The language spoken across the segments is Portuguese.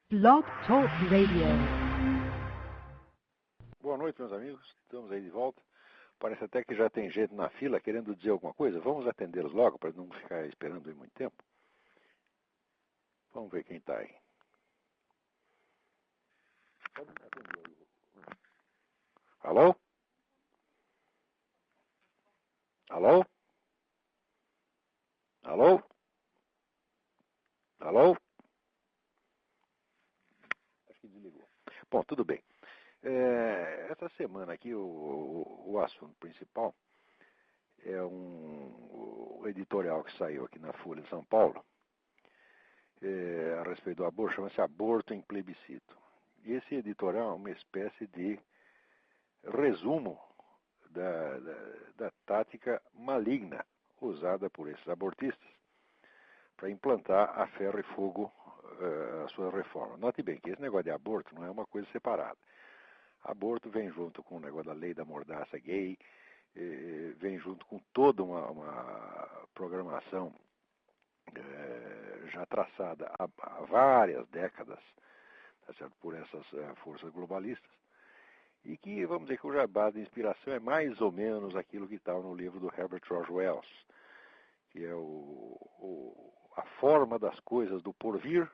Blog Talk Radio. Boa noite, meus amigos. Estamos aí de volta. Parece até que já tem gente na fila querendo dizer alguma coisa. Vamos atendê-los logo para não ficar esperando aí muito tempo. Vamos ver quem está aí. Alô? Alô? Alô? Alô? Acho que desligou. Bom, tudo bem. Essa semana aqui o assunto principal é um editorial que saiu aqui na Folha de São Paulo a respeito do aborto, chama-se Aborto em Plebiscito. E esse editorial é uma espécie de resumo da tática maligna usada por esses abortistas para implantar a ferro e fogo a sua reforma. Note bem que esse negócio de aborto não é uma coisa separada. Aborto vem junto com o negócio da lei da mordaça gay, vem junto com toda uma programação já traçada há várias décadas, tá certo, por essas forças globalistas, e que, vamos dizer, cuja base de inspiração é mais ou menos aquilo que está no livro do Herbert George Wells, que é a forma das coisas do porvir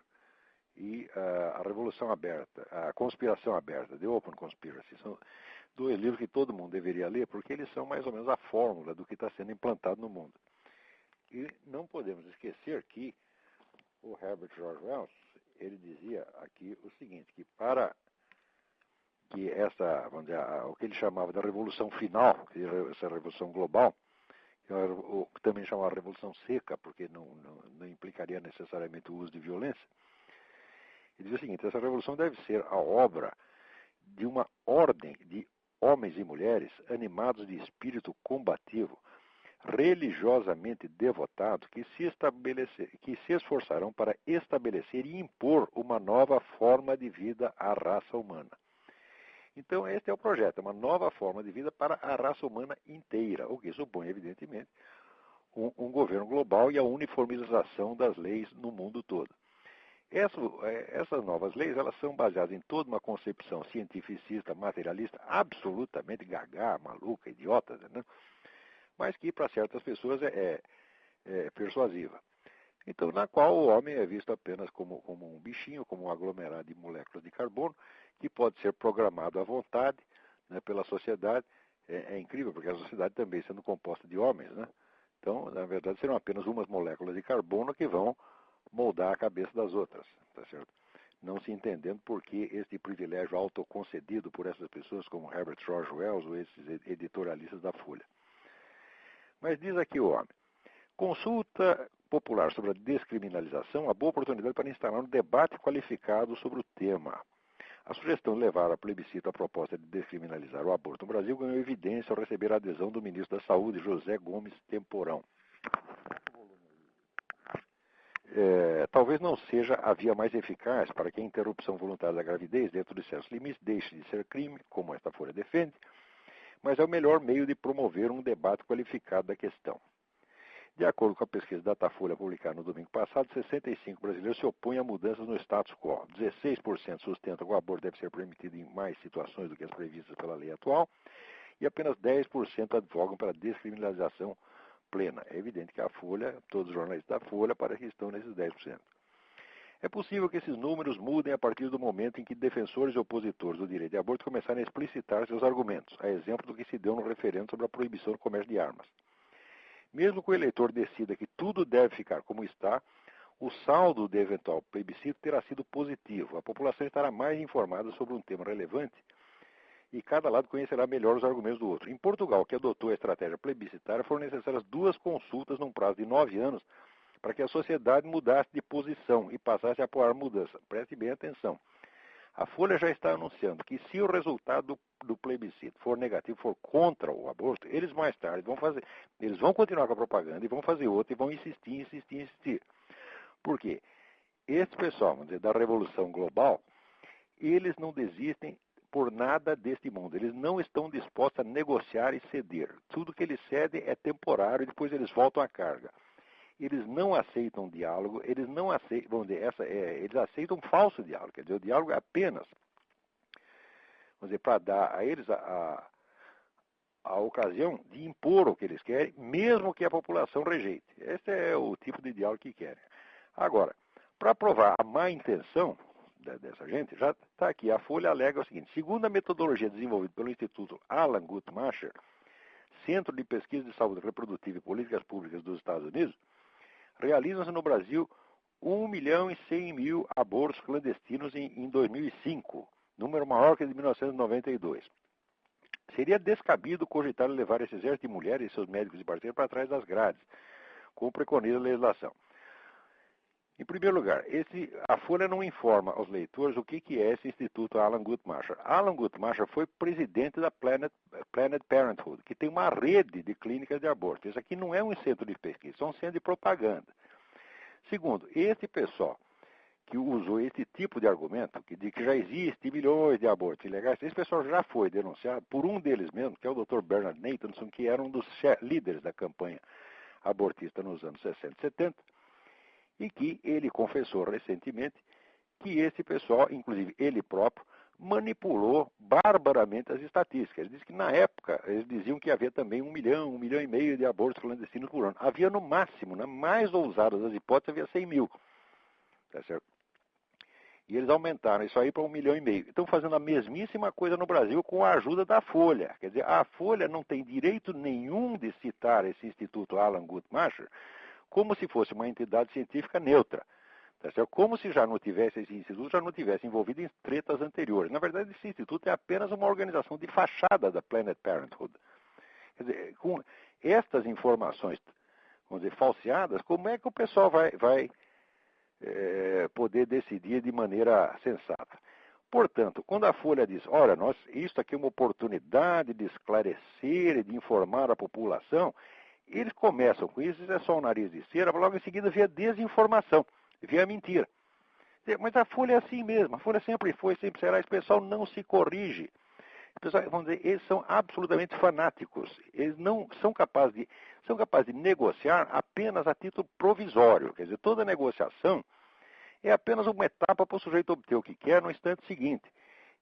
e a Revolução Aberta, a Conspiração Aberta, The Open Conspiracy. São dois livros que todo mundo deveria ler, porque eles são mais ou menos a fórmula do que está sendo implantado no mundo. E não podemos esquecer que o Herbert George Wells, ele dizia aqui o seguinte, que para que essa, vamos dizer, o que ele chamava da Revolução Final, essa Revolução Global, que também chamava Revolução Seca, porque não implicaria necessariamente o uso de violência, ele diz o seguinte: essa revolução deve ser a obra de uma ordem de homens e mulheres animados de espírito combativo, religiosamente devotados, que se esforçarão para estabelecer e impor uma nova forma de vida à raça humana. Então, este é o projeto, uma nova forma de vida para a raça humana inteira, o que supõe, evidentemente, um governo global e a uniformização das leis no mundo todo. Essas novas leis, elas são baseadas em toda uma concepção cientificista, materialista, absolutamente gaga, maluca, idiota, né? Mas que para certas pessoas é persuasiva. Então, na qual o homem é visto apenas como um bichinho, como um aglomerado de moléculas de carbono, que pode ser programado à vontade, né, pela sociedade. É incrível, porque a sociedade também sendo composta de homens, né? Então, na verdade, serão apenas umas moléculas de carbono que vão moldar a cabeça das outras, tá certo? Não se entendendo por que este privilégio autoconcedido por essas pessoas como Herbert George Wells ou esses editorialistas da Folha. Mas diz aqui o homem: consulta popular sobre a descriminalização, uma boa oportunidade para instalar um debate qualificado sobre o tema. A sugestão de levar a plebiscito a proposta de descriminalizar o aborto no Brasil ganhou evidência ao receber a adesão do ministro da Saúde, José Gomes Temporão. Talvez não seja a via mais eficaz para que a interrupção voluntária da gravidez, dentro de certos limites, deixe de ser crime, como esta Folha defende, mas é o melhor meio de promover um debate qualificado da questão. De acordo com a pesquisa Datafolha publicada no domingo passado, 65% brasileiros se opõem a mudanças no status quo. 16% sustentam que o aborto deve ser permitido em mais situações do que as previstas pela lei atual, e apenas 10% advogam para a descriminalização plena. É evidente que a Folha, todos os jornalistas da Folha, parece que estão nesses 10%. É possível que esses números mudem a partir do momento em que defensores e opositores do direito de aborto começarem a explicitar seus argumentos, a exemplo do que se deu no referendo sobre a proibição do comércio de armas. Mesmo que o eleitor decida que tudo deve ficar como está, o saldo do eventual plebiscito terá sido positivo. A população estará mais informada sobre um tema relevante e cada lado conhecerá melhor os argumentos do outro. Em Portugal, que adotou a estratégia plebiscitária, foram necessárias 2 consultas num prazo de 9 anos para que a sociedade mudasse de posição e passasse a apoiar a mudança. Preste bem atenção. A Folha já está anunciando que se o resultado do plebiscito for negativo, for contra o aborto, eles mais tarde eles vão continuar com a propaganda e vão fazer outra e vão insistir. Por quê? Esse pessoal, vamos dizer, da Revolução Global, eles não desistem por nada deste mundo. Eles não estão dispostos a negociar e ceder. Tudo que eles cedem é temporário e depois eles voltam à carga. eles não aceitam diálogo, eles não aceitam, vamos dizer, eles aceitam falso diálogo, quer dizer, o diálogo é apenas, vamos dizer, para dar a eles a ocasião de impor o que eles querem, mesmo que a população rejeite. Esse é o tipo de diálogo que querem. Agora, para provar a má intenção dessa gente, já está aqui, a Folha alega o seguinte: segundo a metodologia desenvolvida pelo Instituto Alan Guttmacher, Centro de Pesquisa de Saúde Reprodutiva e Políticas Públicas dos Estados Unidos, realizam-se no Brasil 1.100.000 abortos clandestinos em 2005, número maior que o de 1992. Seria descabido cogitar levar esse exército de mulheres e seus médicos e parceiros para trás das grades, como preconiza a legislação. Em primeiro lugar, a Folha não informa aos leitores o que é esse Instituto Alan Guttmacher. Alan Guttmacher foi presidente da Planned Parenthood, que tem uma rede de clínicas de aborto. Isso aqui não é um centro de pesquisa, é um centro de propaganda. Segundo, esse pessoal que usou esse tipo de argumento, de que já existe milhões de abortos ilegais, esse pessoal já foi denunciado por um deles mesmo, que é o Dr. Bernard Nathanson, que era um dos líderes da campanha abortista nos anos 60 e 70, e que ele confessou recentemente que esse pessoal, inclusive ele próprio, manipulou barbaramente as estatísticas. Ele disse que na época eles diziam que havia também 1 milhão e meio de abortos clandestinos por ano. Havia no máximo, na mais ousada das hipóteses, havia 100 mil. Tá certo? E eles aumentaram isso aí para 1,5 milhão. Estão fazendo a mesmíssima coisa no Brasil com a ajuda da Folha. Quer dizer, a Folha não tem direito nenhum de citar esse Instituto Alan Guttmacher como se fosse uma entidade científica neutra. Tá certo? Como se já não tivesse esse instituto, já não tivesse envolvido em tretas anteriores. Na verdade, esse instituto é apenas uma organização de fachada da Planned Parenthood. Quer dizer, com estas informações, vamos dizer, falseadas, como é que o pessoal vai poder decidir de maneira sensata? Portanto, quando a Folha diz, olha, isso aqui é uma oportunidade de esclarecer e de informar a população, eles começam com isso é só o nariz de cera, logo em seguida vem a desinformação, vem a mentira. Mas a Folha é assim mesmo, a Folha sempre foi, sempre será, esse pessoal não se corrige. Pessoal, vamos dizer, eles são absolutamente fanáticos, eles não são capazes de negociar apenas a título provisório, quer dizer, toda negociação é apenas uma etapa para o sujeito obter o que quer no instante seguinte.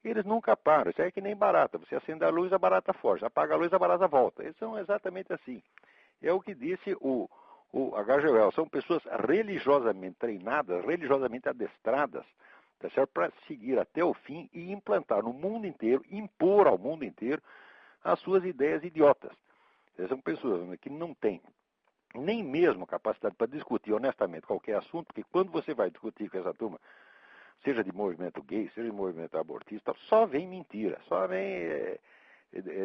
Eles nunca param, isso é que nem barata, você acende a luz, a barata foge, apaga a luz, a barata volta. Eles são exatamente assim. É o que disse o H.G. Wells, são pessoas religiosamente treinadas, religiosamente adestradas, tá certo? Para seguir até o fim e implantar no mundo inteiro, impor ao mundo inteiro as suas ideias idiotas. São pessoas que não têm nem mesmo capacidade para discutir honestamente qualquer assunto, porque quando você vai discutir com essa turma, seja de movimento gay, seja de movimento abortista, só vem mentira, só vem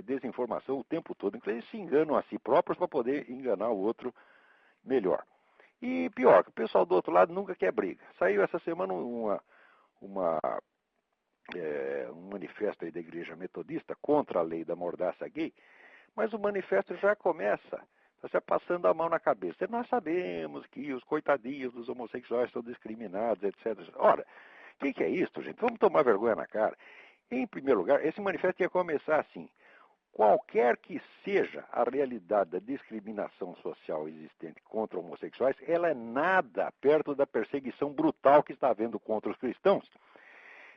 desinformação o tempo todo. Inclusive, eles se enganam a si próprios para poder enganar o outro melhor. E pior, que o pessoal do outro lado nunca quer briga. Saiu essa semana um manifesto aí da Igreja Metodista contra a lei da mordaça gay, mas o manifesto já começa passando a mão na cabeça. Nós sabemos que os coitadinhos dos homossexuais são discriminados, etc. Ora, o que é isso, gente? Vamos tomar vergonha na cara. Em primeiro lugar, esse manifesto ia começar assim: qualquer que seja a realidade da discriminação social existente contra homossexuais, ela é nada perto da perseguição brutal que está havendo contra os cristãos.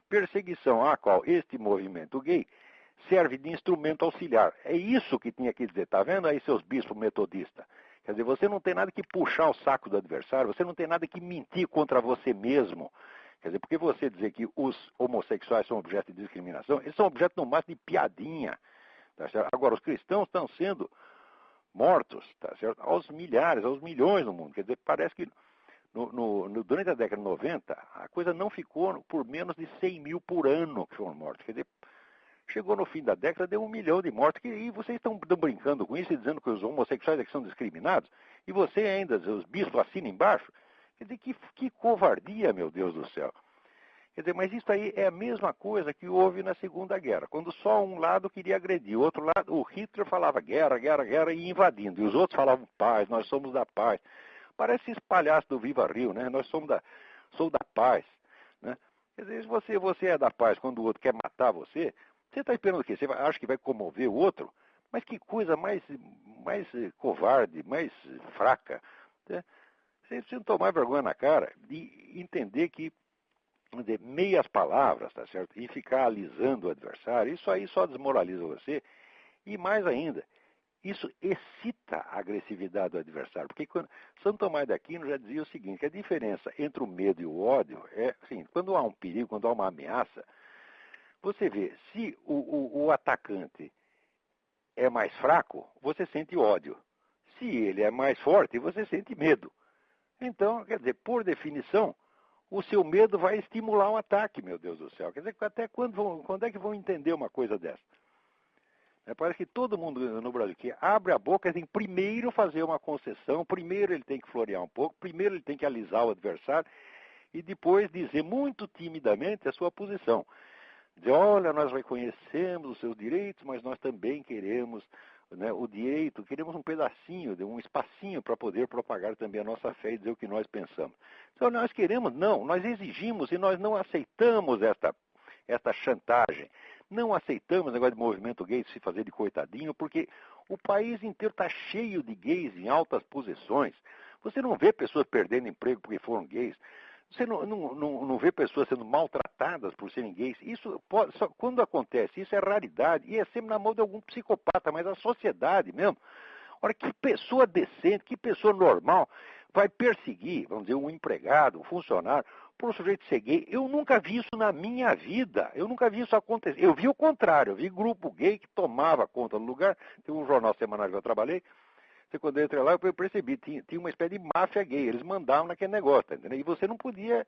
Perseguição à qual este movimento gay serve de instrumento auxiliar. É isso que tinha que dizer. Está vendo aí, seus bispos metodistas? Quer dizer, você não tem nada que puxar o saco do adversário, você não tem nada que mentir contra você mesmo. Quer dizer, porque você dizer que os homossexuais são objeto de discriminação, eles são objeto no máximo de piadinha. Tá certo? Agora, os cristãos estão sendo mortos, tá certo? Aos milhares, aos milhões no mundo. Quer dizer, parece que durante a década de 90, a coisa não ficou por menos de 100 mil por ano que foram mortos. Quer dizer, chegou no fim da década, deu 1 milhão de mortos. E vocês estão brincando com isso e dizendo que os homossexuais é que são discriminados? E você ainda, os bispos assinam embaixo? Quer dizer, que covardia, meu Deus do céu. Quer dizer, mas isso aí é a mesma coisa que houve na Segunda Guerra, quando só um lado queria agredir, o outro lado, o Hitler falava guerra, guerra, guerra e invadindo, e os outros falavam paz, nós somos da paz. Parece esse palhaço do Viva Rio, né? Sou da paz, né? Quer dizer, se você é da paz quando o outro quer matar você está esperando o quê? Você acha que vai comover o outro? Mas que coisa mais covarde, mais fraca, né? Vocês precisam tomar vergonha na cara e entender que, vamos dizer, meias palavras, tá certo? E ficar alisando o adversário, isso aí só desmoraliza você. E mais ainda, isso excita a agressividade do adversário. Porque São Tomás de Aquino já dizia o seguinte, que a diferença entre o medo e o ódio é, assim, quando há um perigo, quando há uma ameaça, você vê, se o atacante é mais fraco, você sente ódio. Se ele é mais forte, você sente medo. Então, quer dizer, por definição, o seu medo vai estimular um ataque, meu Deus do céu. Quer dizer, até quando é que vão entender uma coisa dessa? Parece que todo mundo no Brasil que abre a boca tem primeiro fazer uma concessão, primeiro ele tem que florear um pouco, primeiro ele tem que alisar o adversário e depois dizer muito timidamente a sua posição. Dizer, olha, nós reconhecemos os seus direitos, mas nós também queremos, né, o direito, queremos um pedacinho, um espacinho para poder propagar também a nossa fé e dizer o que nós pensamos. Então nós queremos, não, nós exigimos e nós não aceitamos esta chantagem. Não aceitamos o negócio de movimento gay se fazer de coitadinho, porque o país inteiro está cheio de gays em altas posições. Você não vê pessoas perdendo emprego porque foram gays. Você não vê pessoas sendo maltratadas por serem gays. Isso só quando acontece, isso é raridade e é sempre na mão de algum psicopata, mas a sociedade mesmo. Ora, que pessoa decente, que pessoa normal vai perseguir, vamos dizer, um empregado, um funcionário, por um sujeito ser gay? Eu nunca vi isso na minha vida. Eu nunca vi isso acontecer. Eu vi o contrário. Eu vi grupo gay que tomava conta do lugar. Tem um jornal semanal que eu trabalhei. Quando eu entrei lá, eu percebi, tinha uma espécie de máfia gay. Eles mandavam naquele negócio, tá entendendo? E você não podia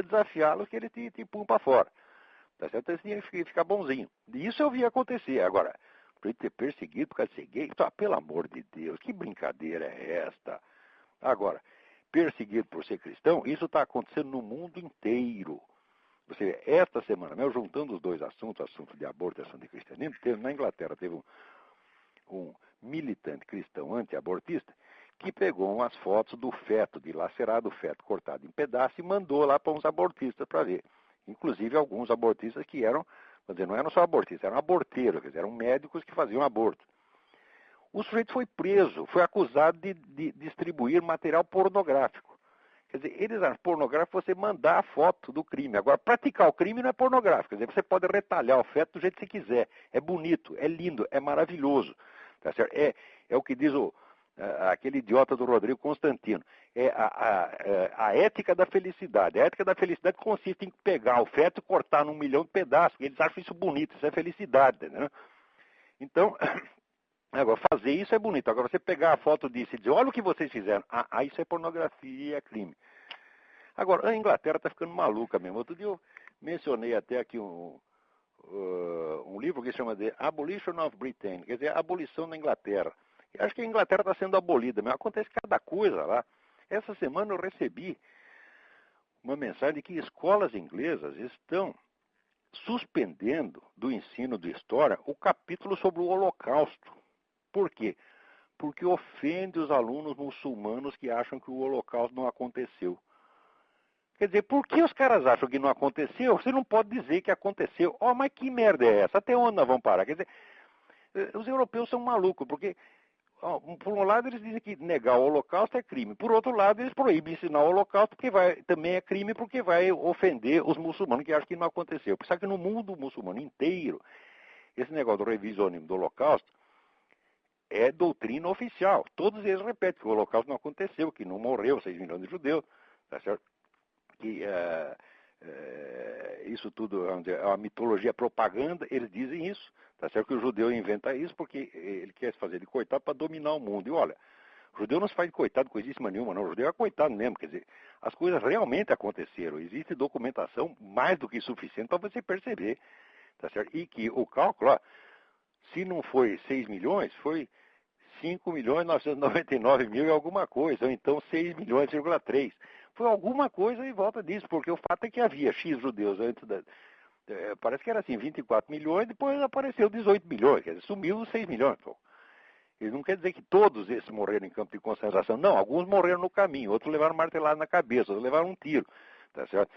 desafiá-los que eles te punham para fora. Tá certo? Então, você tinha que ficar bonzinho. E isso eu vi acontecer. Agora, para ele ter perseguido por causa de ser gay, então, pelo amor de Deus, que brincadeira é esta? Agora, perseguido por ser cristão, isso está acontecendo no mundo inteiro. Você vê, esta semana, mesmo juntando os dois assuntos, assunto de aborto e assunto de cristianismo, na Inglaterra teve um militante cristão anti-abortista que pegou umas fotos do feto, dilacerado, o feto cortado em pedaços e mandou lá para uns abortistas para ver. Inclusive alguns abortistas que eram, quer dizer, não eram só abortistas, eram aborteiros, quer dizer, eram médicos que faziam aborto. O sujeito foi preso, foi acusado de distribuir material pornográfico. Quer dizer, eles acham pornográfico você mandar a foto do crime. Agora, praticar o crime não é pornográfico. Quer dizer, você pode retalhar o feto do jeito que você quiser. É bonito, é lindo, é maravilhoso. Tá certo? É o que diz aquele idiota do Rodrigo Constantino. É a ética da felicidade. A ética da felicidade consiste em pegar o feto e cortar num milhão de pedaços. Eles acham isso bonito, isso é felicidade. Né? Então, agora, fazer isso é bonito. Agora, você pegar a foto disso e dizer, olha o que vocês fizeram. Isso é pornografia, é crime. Agora, a Inglaterra está ficando maluca mesmo. Outro dia eu mencionei até aqui um livro que se chama The Abolition of Britain, quer dizer, a abolição da Inglaterra. Eu acho que a Inglaterra está sendo abolida, mas acontece cada coisa lá. Essa semana eu recebi uma mensagem de que escolas inglesas estão suspendendo do ensino de história o capítulo sobre o Holocausto. Por quê? Porque ofende os alunos muçulmanos que acham que o Holocausto não aconteceu. Quer dizer, por que os caras acham que não aconteceu? Você não pode dizer que aconteceu. Mas que merda é essa? Até onde nós vamos parar? Quer dizer, os europeus são malucos, porque, por um lado, eles dizem que negar o Holocausto é crime. Por outro lado, eles proíbem ensinar o Holocausto, porque também é crime, porque vai ofender os muçulmanos que acham que não aconteceu. Só que no mundo muçulmano inteiro, esse negócio do revisionismo do Holocausto é doutrina oficial. Todos eles repetem que o Holocausto não aconteceu, que não morreu 6 milhões de judeus, tá certo? Que isso tudo é uma mitologia propaganda, eles dizem isso, tá certo? Que o judeu inventa isso porque ele quer se fazer de coitado para dominar o mundo. E olha, o judeu não se faz de coitado coisíssima nenhuma, não. O judeu é coitado mesmo, quer dizer, as coisas realmente aconteceram. Existe documentação mais do que suficiente para você perceber, tá certo? E que o cálculo, se não foi 6 milhões, foi 5.999.000 e alguma coisa, ou então 6 milhões,3. Foi alguma coisa em volta disso, porque o fato é que havia X judeus antes parece que era assim, 24 milhões, depois apareceu 18 milhões, quer dizer, sumiu os 6 milhões. Pô. Isso não quer dizer que todos esses morreram em campo de concentração. Não, alguns morreram no caminho, outros levaram martelado na cabeça, outros levaram um tiro, tá certo?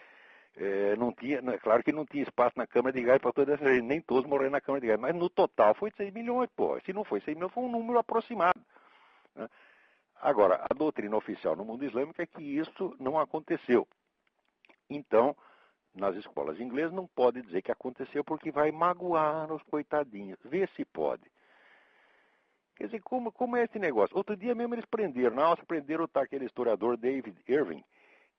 Claro que não tinha espaço na câmara de gás para toda essa gente, nem todos morreram na câmara de gás, mas no total foi 6 milhões, pô. Se não foi 6 milhões, foi um número aproximado. Né? Agora, a doutrina oficial no mundo islâmico é que isso não aconteceu. Então, nas escolas inglesas não pode dizer que aconteceu porque vai magoar os coitadinhos. Vê se pode. Quer dizer, como é esse negócio? Outro dia mesmo eles prenderam, na Áustria prenderam aquele historiador David Irving,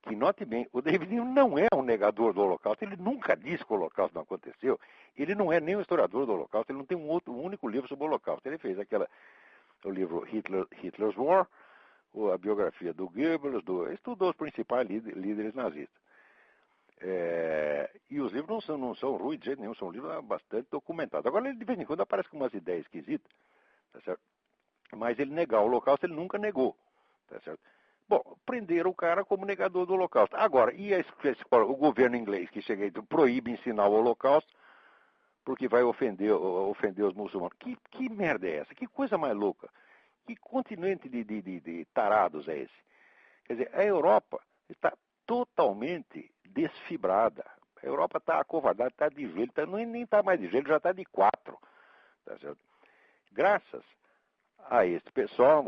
que note bem, o David Irving não é um negador do Holocausto, ele nunca disse que o Holocausto não aconteceu, ele não é nem um historiador do Holocausto, ele não tem um único livro sobre o Holocausto, ele fez o livro Hitler's War, a biografia do Goebbels, estudou os principais líderes nazistas. E os livros não são ruins de jeito nenhum, são livros bastante documentados. Agora, ele de vez em quando aparece com umas ideias esquisitas, tá certo? Mas ele negar o Holocausto, ele nunca negou, tá certo? Bom, prenderam o cara como negador do Holocausto. Agora, o governo inglês que chega e proíbe ensinar o Holocausto porque vai ofender os muçulmanos? Que merda é essa? Que coisa mais louca? Que continente de tarados é esse? Quer dizer, a Europa está totalmente desfibrada. A Europa está acovardada, está de gelo, nem está mais de gelo, já está de 4. Tá certo? Graças a esse pessoal,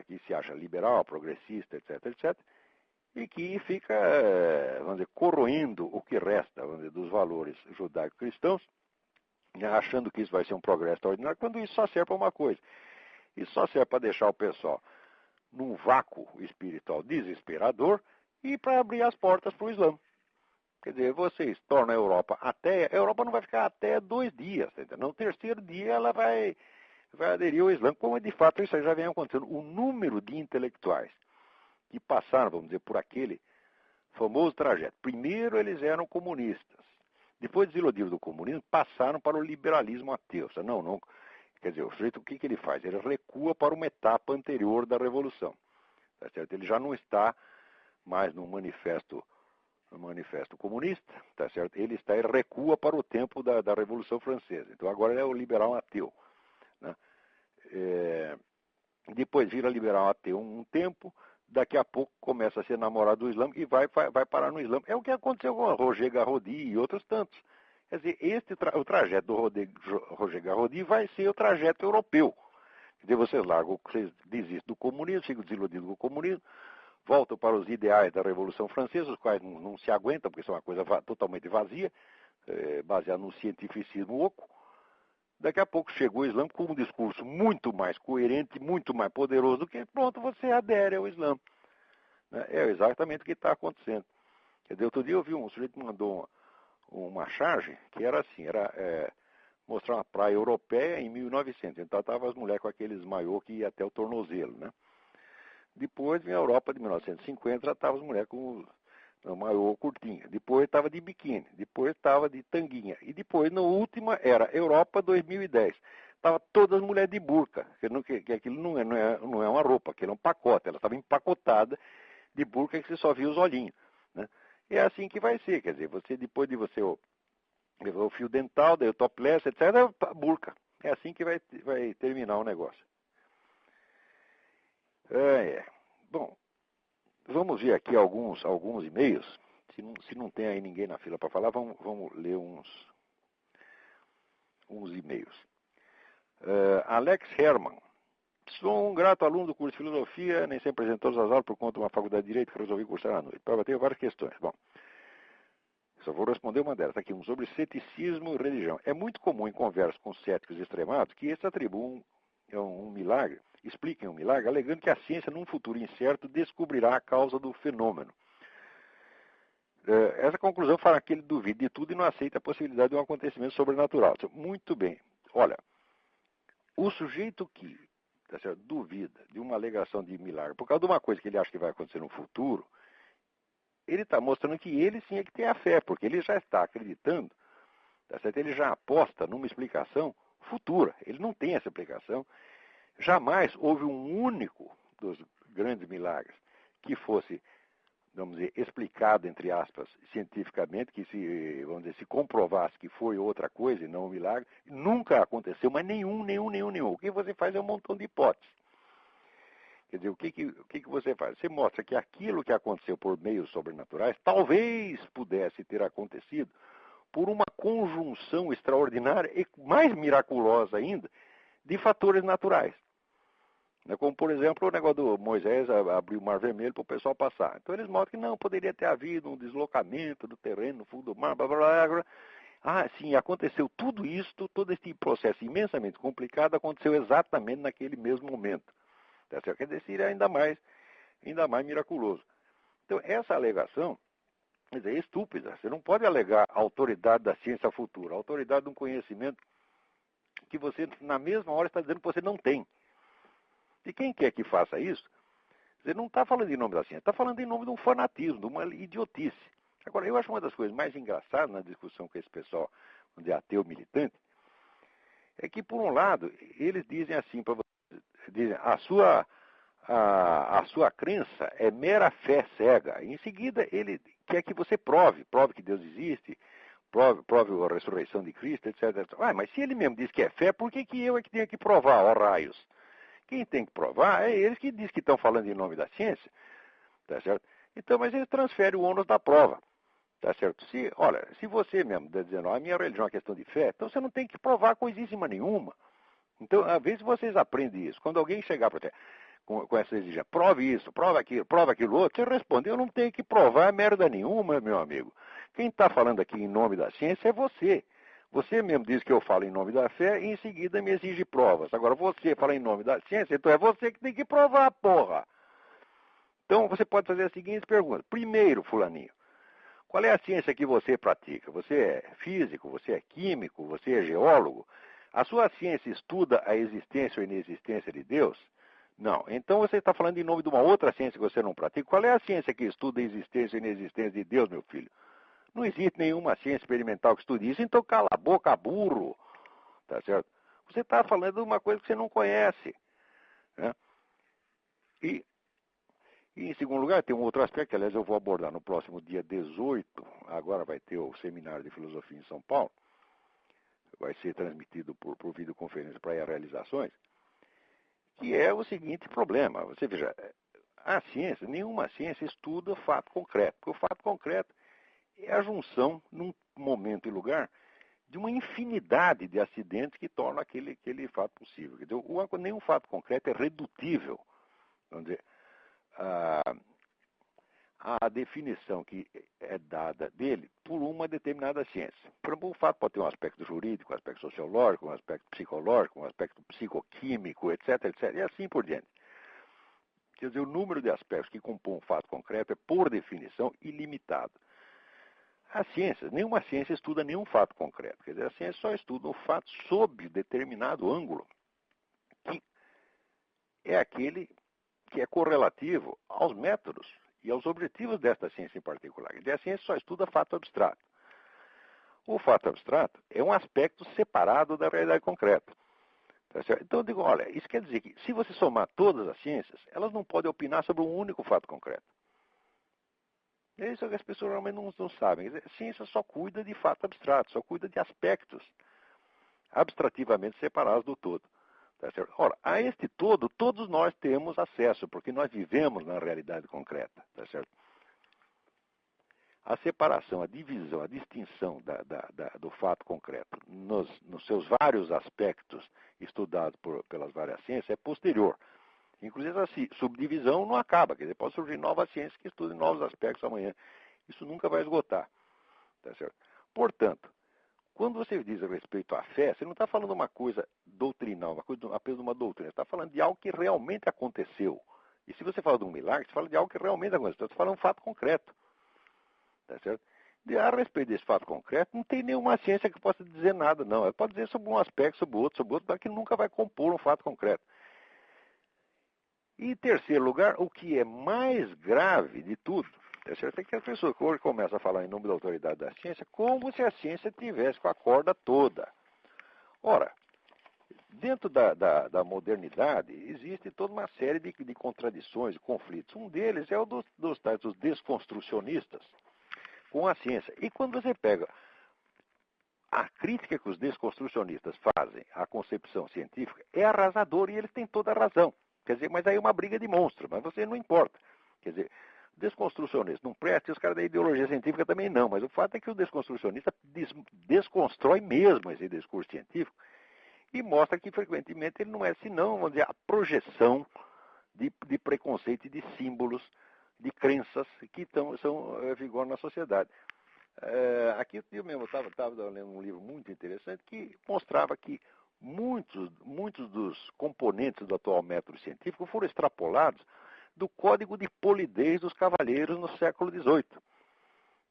que se acha liberal, progressista, etc., etc., e que fica, vamos dizer, corroendo o que resta, vamos dizer, dos valores judaico-cristãos, achando que isso vai ser um progresso extraordinário, quando isso só serve para uma coisa. Isso só serve para deixar o pessoal num vácuo espiritual desesperador e para abrir as portas para o Islã. Quer dizer, vocês tornam a Europa não vai ficar até 2 dias, entendeu? No terceiro dia ela vai aderir ao Islã, como de fato isso já vem acontecendo. O número de intelectuais que passaram, vamos dizer, por aquele famoso trajeto. Primeiro eles eram comunistas. Depois, desiludidos do comunismo, passaram para o liberalismo ateu. Não. Quer dizer, o sujeito, o que ele faz? Ele recua para uma etapa anterior da Revolução. Tá certo? Ele já não está mais no manifesto comunista, tá certo? Ele recua para o tempo da Revolução Francesa. Então agora ele é o liberal ateu. Né? Depois vira liberal ateu um tempo, daqui a pouco começa a ser namorado do Islã e vai parar no Islã. É o que aconteceu com Roger Garaudy e outros tantos. Quer dizer, o trajeto do Roger Garaudy vai ser o trajeto europeu. Quer dizer, vocês desistem do comunismo, ficam desiludidos com o comunismo, voltam para os ideais da Revolução Francesa, os quais não se aguentam, porque são uma coisa totalmente vazia, baseada num cientificismo oco. Daqui a pouco chegou o Islã com um discurso muito mais coerente, muito mais poderoso do que, pronto, você adere ao Islã. É exatamente o que está acontecendo. Quer dizer, outro dia eu vi um sujeito que mandou uma charge que era assim, mostrar uma praia europeia em 1900. Então estavam as mulheres com aqueles maiô que ia até o tornozelo, né? Depois, na Europa de 1950, já estavam as mulheres com o maiô curtinho. Depois estava de biquíni. Depois estava de tanguinha. E depois, na última, era Europa 2010. Estava todas as mulheres de burca. Que aquilo não é uma roupa, aquilo é um pacote. Ela estava empacotada de burca que você só via os olhinhos. Né? E é assim que vai ser. Quer dizer, depois de você o fio dental, daí o topless, etc., burca. É assim que vai terminar o negócio. Bom, vamos ver aqui alguns e-mails. Se não tem aí ninguém na fila para falar, vamos ler uns e-mails. Alex Herman. Sou um grato aluno do curso de filosofia, nem sempre apresentou as aulas por conta de uma faculdade de direito que resolvi cursar à noite. Tenho várias questões. Bom, só vou responder uma delas. Está aqui, sobre ceticismo e religião. É muito comum em conversas com céticos extremados que esses atribuem um milagre, expliquem um milagre, alegando que a ciência, num futuro incerto, descobrirá a causa do fenômeno. Essa conclusão fala que ele duvida de tudo e não aceita a possibilidade de um acontecimento sobrenatural. Muito bem. Olha, o sujeito que duvida de uma alegação de milagre por causa de uma coisa que ele acha que vai acontecer no futuro, ele está mostrando que ele sim é que tem a fé, porque ele já está acreditando, tá certo? Ele já aposta numa explicação futura. Ele não tem essa explicação. Jamais houve um único dos grandes milagres que fosse, vamos dizer, explicado, entre aspas, cientificamente, que se comprovasse que foi outra coisa e não um milagre. Nunca aconteceu, mas nenhum. O que você faz é um montão de hipóteses. Quer dizer, o que você faz? Você mostra que aquilo que aconteceu por meios sobrenaturais talvez pudesse ter acontecido por uma conjunção extraordinária e mais miraculosa ainda de fatores naturais. Né? Como, por exemplo, o negócio do Moisés abrir o Mar Vermelho para o pessoal passar. Então eles mostram que não, poderia ter havido um deslocamento do terreno no fundo do mar, blá, blá, blá, blá. Ah, sim, aconteceu tudo isso, todo esse processo imensamente complicado aconteceu exatamente naquele mesmo momento. Tá certo? Quer dizer, seria ainda mais miraculoso. Então, essa alegação, quer dizer, é estúpida. Você não pode alegar a autoridade da ciência futura, a autoridade de um conhecimento que você, na mesma hora, está dizendo que você não tem. E quem quer que faça isso, você não está falando em nome da ciência, está falando em nome de um fanatismo, de uma idiotice. Agora, eu acho uma das coisas mais engraçadas na discussão com esse pessoal, onde é ateu militante, é que, por um lado, eles dizem assim para você, dizem, a sua crença é mera fé cega. Em seguida, ele quer que você prove que Deus existe, prove a ressurreição de Cristo, etc. Ah, mas se ele mesmo diz que é fé, por que eu é que tenho que provar, ó raios? Quem tem que provar é eles que dizem que estão falando em nome da ciência, tá certo? Então, mas eles transferem o ônus da prova, tá certo? Se você mesmo está dizendo, a minha religião é uma questão de fé, então você não tem que provar coisíssima nenhuma. Então, às vezes vocês aprendem isso. Quando alguém chegar para você com essa exigência, prove isso, prova aquilo outro, você responde, eu não tenho que provar merda nenhuma, meu amigo. Quem está falando aqui em nome da ciência é você. Você mesmo diz que eu falo em nome da fé e em seguida me exige provas. Agora você fala em nome da ciência, então é você que tem que provar, porra. Então você pode fazer as seguintes perguntas. Primeiro, fulaninho, qual é a ciência que você pratica? Você é físico, você é químico, você é geólogo? A sua ciência estuda a existência ou inexistência de Deus? Não. Então você está falando em nome de uma outra ciência que você não pratica. Qual é a ciência que estuda a existência ou inexistência de Deus, meu filho? Não existe nenhuma ciência experimental que estude isso, então cala a boca, burro. Tá certo? Você está falando de uma coisa que você não conhece. Né? E em segundo lugar, tem um outro aspecto, que aliás eu vou abordar no próximo dia 18, agora vai ter o seminário de filosofia em São Paulo, vai ser transmitido por videoconferência para ir a realizações, que é o seguinte problema. Você veja, a ciência, nenhuma ciência estuda fato concreto, porque o fato concreto é a junção, num momento e lugar, de uma infinidade de acidentes que tornam aquele fato possível. Quer dizer, nenhum fato concreto é redutível, vamos dizer, a definição que é dada dele por uma determinada ciência. Por exemplo, o fato pode ter um aspecto jurídico, um aspecto sociológico, um aspecto psicológico, um aspecto psicoquímico, etc., etc., e assim por diante. Quer dizer, o número de aspectos que compõem um fato concreto é, por definição, ilimitado. Nenhuma ciência estuda nenhum fato concreto. Quer dizer, a ciência só estuda o fato sob determinado ângulo, que é aquele que é correlativo aos métodos e aos objetivos desta ciência em particular. Quer dizer, a ciência só estuda fato abstrato. O fato abstrato é um aspecto separado da realidade concreta. Tá certo? Então eu digo, olha, isso quer dizer que se você somar todas as ciências, elas não podem opinar sobre um único fato concreto. É isso que as pessoas realmente não sabem. Quer dizer, a ciência só cuida de fato abstrato, só cuida de aspectos abstrativamente separados do todo. Tá certo? Ora, a este todo, todos nós temos acesso, porque nós vivemos na realidade concreta. Tá certo? A separação, a divisão, a distinção do fato concreto nos seus vários aspectos estudados pelas várias ciências é posterior. Inclusive, essa subdivisão não acaba, quer dizer, pode surgir novas ciências que estudem novos aspectos amanhã. Isso nunca vai esgotar. Tá certo? Portanto, quando você diz a respeito à fé, você não está falando uma coisa doutrinal, uma coisa apenas de uma doutrina, você está falando de algo que realmente aconteceu. E se você fala de um milagre, você fala de algo que realmente aconteceu, você fala de um fato concreto. Tá certo? A respeito desse fato concreto, não tem nenhuma ciência que possa dizer nada, não. Ela pode dizer sobre um aspecto, sobre outro, mas que nunca vai compor um fato concreto. E em terceiro lugar, o que é mais grave de tudo, tá certo? É que as pessoas hoje começam a falar em nome da autoridade da ciência como se a ciência tivesse com a corda toda. Ora, dentro da modernidade, existe toda uma série de contradições, de conflitos. Um deles é o dos desconstrucionistas com a ciência. E quando você pega a crítica que os desconstrucionistas fazem à concepção científica, é arrasadora e eles têm toda a razão. Quer dizer, mas aí é uma briga de monstro, mas você não importa. Quer dizer, desconstrucionista não presta e os caras da ideologia científica também não, mas o fato é que o desconstrucionista desconstrói mesmo esse discurso científico e mostra que frequentemente ele não é senão, vamos dizer, a projeção de preconceito e de símbolos, de crenças que são vigor na sociedade. Aqui eu mesmo estava lendo um livro muito interessante que mostrava que muitos dos componentes do atual método científico foram extrapolados do código de polidez dos cavalheiros no século XVIII.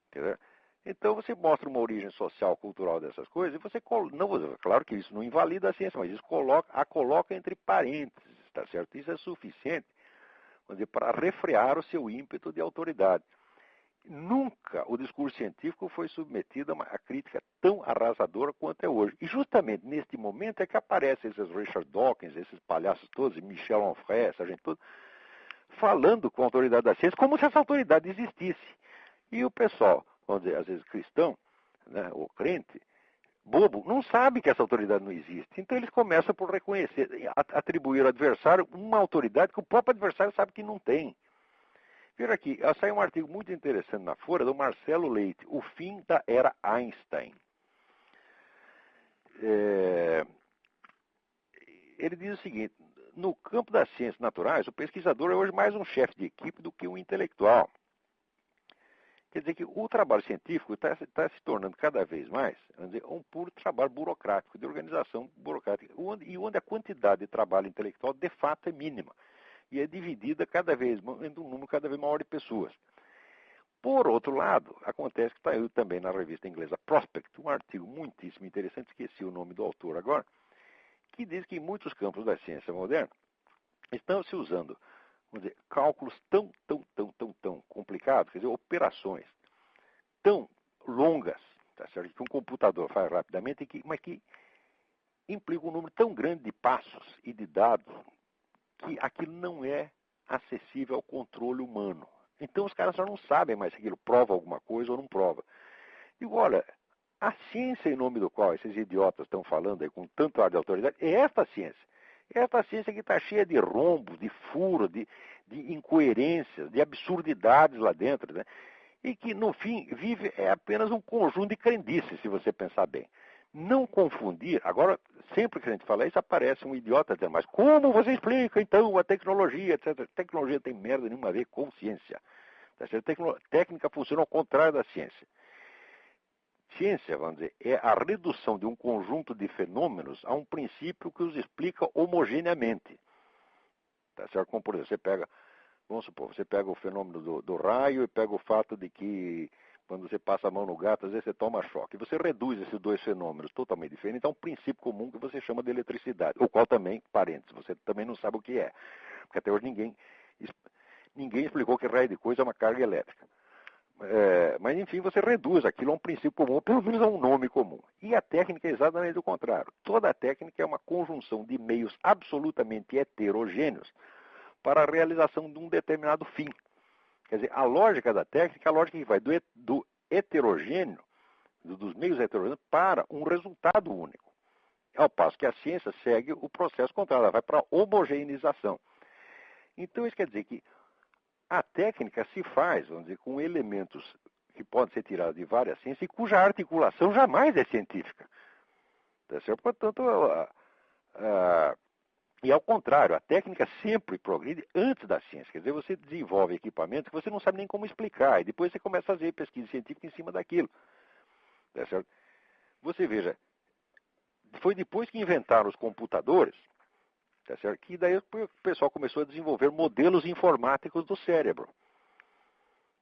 Entendeu? Então você mostra uma origem social, cultural dessas coisas, e você não, claro que isso não invalida a ciência, mas isso a coloca entre parênteses, tá certo? Isso é suficiente, vamos dizer, para refrear o seu ímpeto de autoridade. Nunca o discurso científico foi submetido a uma crítica tão arrasadora quanto é hoje. E justamente neste momento é que aparecem esses Richard Dawkins, esses palhaços todos, Michel Onfray, essa gente toda, falando com a autoridade da ciência como se essa autoridade existisse. E o pessoal, vamos dizer, às vezes cristão, né, ou crente, bobo, não sabe que essa autoridade não existe. Então eles começam por reconhecer, atribuir ao adversário uma autoridade que o próprio adversário sabe que não tem. Veja aqui, saiu um artigo muito interessante na Folha do Marcelo Leite, O Fim da Era Einstein. Ele diz o seguinte: no campo das ciências naturais, o pesquisador é hoje mais um chefe de equipe do que um intelectual. Quer dizer que o trabalho científico está se tornando cada vez mais, vamos dizer, um puro trabalho burocrático, de organização burocrática, onde a quantidade de trabalho intelectual de fato é mínima. E é dividida cada vez entre um número cada vez maior de pessoas. Por outro lado, acontece que está aí também na revista inglesa Prospect, um artigo muitíssimo interessante, esqueci o nome do autor agora, que diz que em muitos campos da ciência moderna estão se usando, vamos dizer, cálculos tão complicados, quer dizer, operações tão longas, tá certo? Que um computador faz rapidamente, mas que implica um número tão grande de passos e de dados que aquilo não é acessível ao controle humano. Então os caras já não sabem mais se aquilo prova alguma coisa ou não prova. Digo, olha, a ciência em nome do qual esses idiotas estão falando aí com tanto ar de autoridade é esta ciência. É esta ciência que está cheia de rombos, de furos, de incoerências, de absurdidades lá dentro, né? E que, no fim, vive apenas um conjunto de crendices, se você pensar bem. Não confundir, agora, sempre que a gente fala isso, aparece um idiota dizendo, mas como você explica, então, a tecnologia, etc. Tecnologia tem merda nenhuma a ver com ciência. Tá certo? Técnica funciona ao contrário da ciência. Ciência, vamos dizer, é a redução de um conjunto de fenômenos a um princípio que os explica homogeneamente. Tá certo? Como, por exemplo, vamos supor, você pega o fenômeno do raio e pega o fato de que quando você passa a mão no gato, às vezes você toma choque. Você reduz esses dois fenômenos totalmente diferentes a um princípio comum que você chama de eletricidade, o qual também, parênteses, você também não sabe o que é. Porque até hoje ninguém explicou que raio de coisa é uma carga elétrica. Mas, enfim, você reduz aquilo a um princípio comum, ou pelo menos a um nome comum. E a técnica é exatamente o contrário. Toda a técnica é uma conjunção de meios absolutamente heterogêneos para a realização de um determinado fim. Quer dizer, a lógica da técnica é a lógica que vai do heterogêneo, dos meios heterogêneos, para um resultado único. Ao passo que a ciência segue o processo contrário, ela vai para a homogeneização. Então, isso quer dizer que a técnica se faz, vamos dizer, com elementos que podem ser tirados de várias ciências e cuja articulação jamais é científica. Tá certo? Portanto, e ao contrário, a técnica sempre progride antes da ciência. Quer dizer, você desenvolve equipamentos que você não sabe nem como explicar, e depois você começa a fazer pesquisa científica em cima daquilo. Tá certo? Você veja, foi depois que inventaram os computadores, tá certo? Que daí o pessoal começou a desenvolver modelos informáticos do cérebro.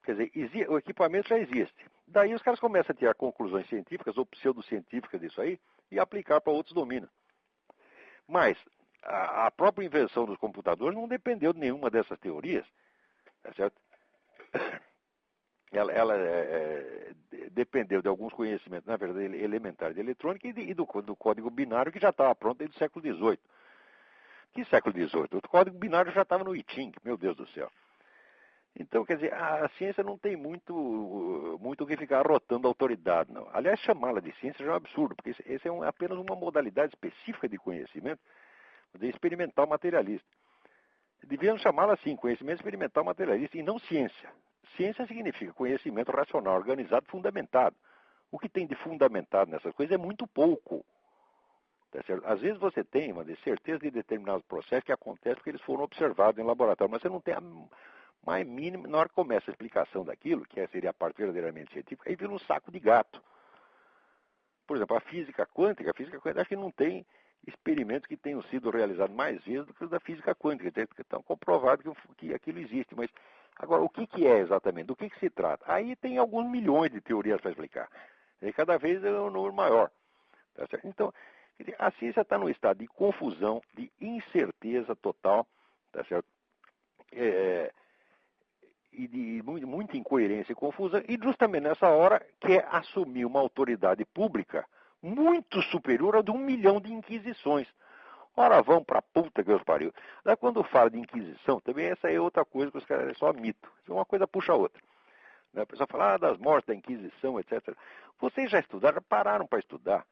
Quer dizer, o equipamento já existe. Daí os caras começam a tirar conclusões científicas ou pseudocientíficas disso aí e aplicar para outros domínios. Mas a própria invenção dos computadores não dependeu de nenhuma dessas teorias, tá certo? Ela dependeu de alguns conhecimentos, na verdade, elementares de eletrônica e do código binário que já estava pronto desde o século XVIII. Que século XVIII? O código binário já estava no I Ching, meu Deus do céu. Então, quer dizer, a ciência não tem muito o que ficar arrotando a autoridade, não. Aliás, chamá-la de ciência já é um absurdo, porque esse é apenas uma modalidade específica de conhecimento, de experimental materialista. Devíamos chamá-la assim, conhecimento experimental materialista, e não ciência. Ciência significa conhecimento racional, organizado, fundamentado. O que tem de fundamentado nessas coisas é muito pouco. Tá certo? Às vezes você tem uma certeza de determinados processos que acontecem porque eles foram observados em laboratório, mas você não tem a mais mínima, na hora que começa a explicação daquilo, que seria a parte verdadeiramente científica, aí vira um saco de gato. Por exemplo, a física quântica acho que não tem experimentos que tenham sido realizados mais vezes do que os da física quântica, que estão comprovados que aquilo existe. Mas, agora, o que é exatamente? Do que se trata? Aí tem alguns milhões de teorias para explicar. E cada vez é um número maior. Tá certo? Então, a ciência está num estado de confusão, de incerteza total, tá certo? E de muita incoerência e confusão, e justamente nessa hora quer assumir uma autoridade pública muito superior a de 1 milhão de inquisições. Ora, vão pra puta que os pariu. Daí quando fala de inquisição, também essa é outra coisa que os caras é só mito. Uma coisa puxa a outra. A pessoa fala das mortes da inquisição, etc. Vocês já estudaram, já pararam para estudar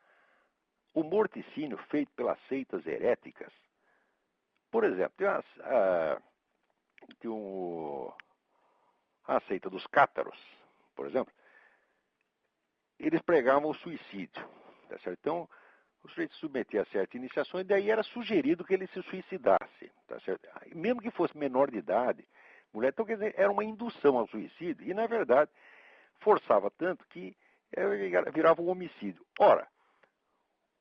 o morticínio feito pelas seitas heréticas? Por exemplo, tem a seita dos cátaros, por exemplo, eles pregavam o suicídio. Tá certo? Então, o sujeito se submetia a certas iniciações, e daí era sugerido que ele se suicidasse. Tá certo? Mesmo que fosse menor de idade, mulher, então, quer dizer, era uma indução ao suicídio, e, na verdade, forçava tanto que virava um homicídio. Ora,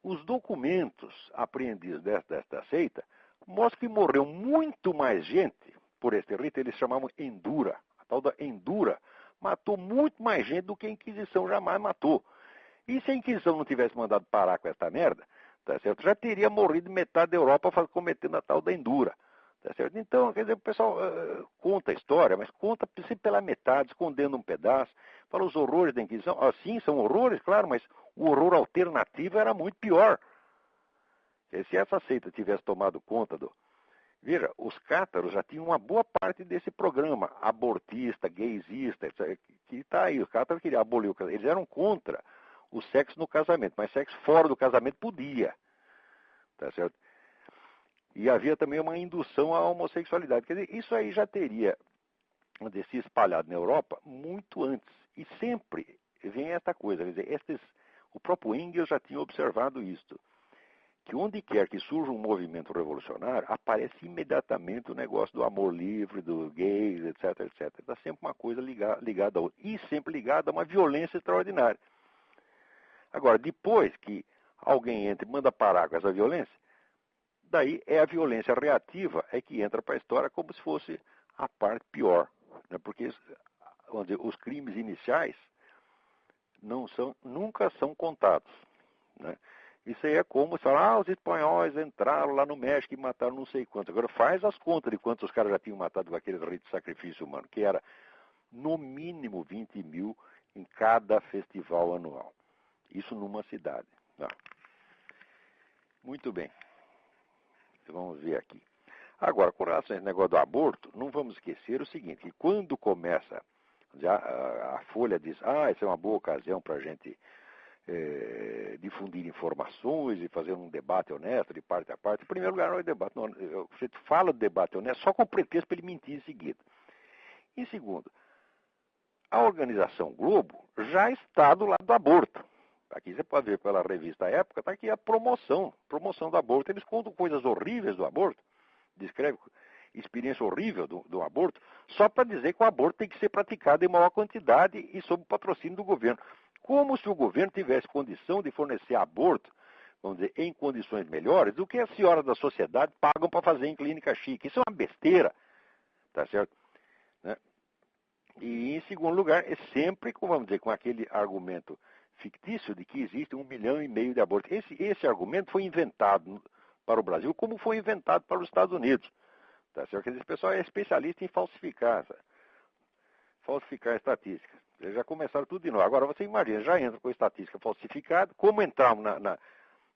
os documentos apreendidos desta seita mostram que morreu muito mais gente por este rito, eles chamavam Endura. A tal da Endura matou muito mais gente do que a Inquisição jamais matou. E se a Inquisição não tivesse mandado parar com essa merda, tá certo? Já teria morrido metade da Europa cometendo a tal da Endura. Tá certo? Então, quer dizer, o pessoal conta a história, mas conta sempre pela metade, escondendo um pedaço. Fala os horrores da Inquisição. Sim, são horrores, claro, mas o horror alternativo era muito pior. Se essa seita tivesse tomado conta do... Veja, os cátaros já tinham uma boa parte desse programa, abortista, gaysista, etc., que está aí. Os cátaros queriam abolir o casamento. Eles eram contra o sexo no casamento, mas sexo fora do casamento podia. Tá certo? E havia também uma indução à homossexualidade. Quer dizer, isso aí já teria se espalhado na Europa muito antes. E sempre vem esta coisa. Quer dizer, o próprio Engels já tinha observado isto. Que onde quer que surja um movimento revolucionário, aparece imediatamente o negócio do amor livre, do gays, etc, etc. Está sempre uma coisa ligada a outra. E sempre ligada a uma violência extraordinária. Agora, depois que alguém entra e manda parar com essa violência, daí é a violência reativa que entra para a história como se fosse a parte pior. Né? Porque vamos dizer, os crimes iniciais nunca são contados. Né? Isso aí é como se falar, os espanhóis entraram lá no México e mataram não sei quantos. Agora faz as contas de quantos os caras já tinham matado com aquele rito de sacrifício humano, que era no mínimo 20 mil em cada festival anual. Isso numa cidade. Tá? Muito bem. Vamos ver aqui. Agora, com relação a esse negócio do aborto, não vamos esquecer o seguinte, que quando começa, já a Folha diz, isso é uma boa ocasião para a gente difundir informações e fazer um debate honesto de parte a parte. Em primeiro lugar, não é debate, você fala de debate honesto só com pretexto para ele mentir em seguida. Em segundo, a organização Globo já está do lado do aborto. Aqui você pode ver pela revista Época, está aqui a promoção do aborto. Eles contam coisas horríveis do aborto, descrevem experiência horrível do aborto, só para dizer que o aborto tem que ser praticado em maior quantidade e sob patrocínio do governo. Como se o governo tivesse condição de fornecer aborto, vamos dizer, em condições melhores do que as senhoras da sociedade pagam para fazer em clínica chique. Isso é uma besteira, tá certo? Né? E, em segundo lugar, é sempre, vamos dizer, com aquele argumento fictício de que existe 1,5 milhão de abortos. Esse argumento foi inventado para o Brasil como foi inventado para os Estados Unidos. Tá certo? Quer dizer, esse pessoal é especialista em falsificar estatísticas. Eles já começaram tudo de novo. Agora, você imagina, já entra com estatística falsificada, como entramos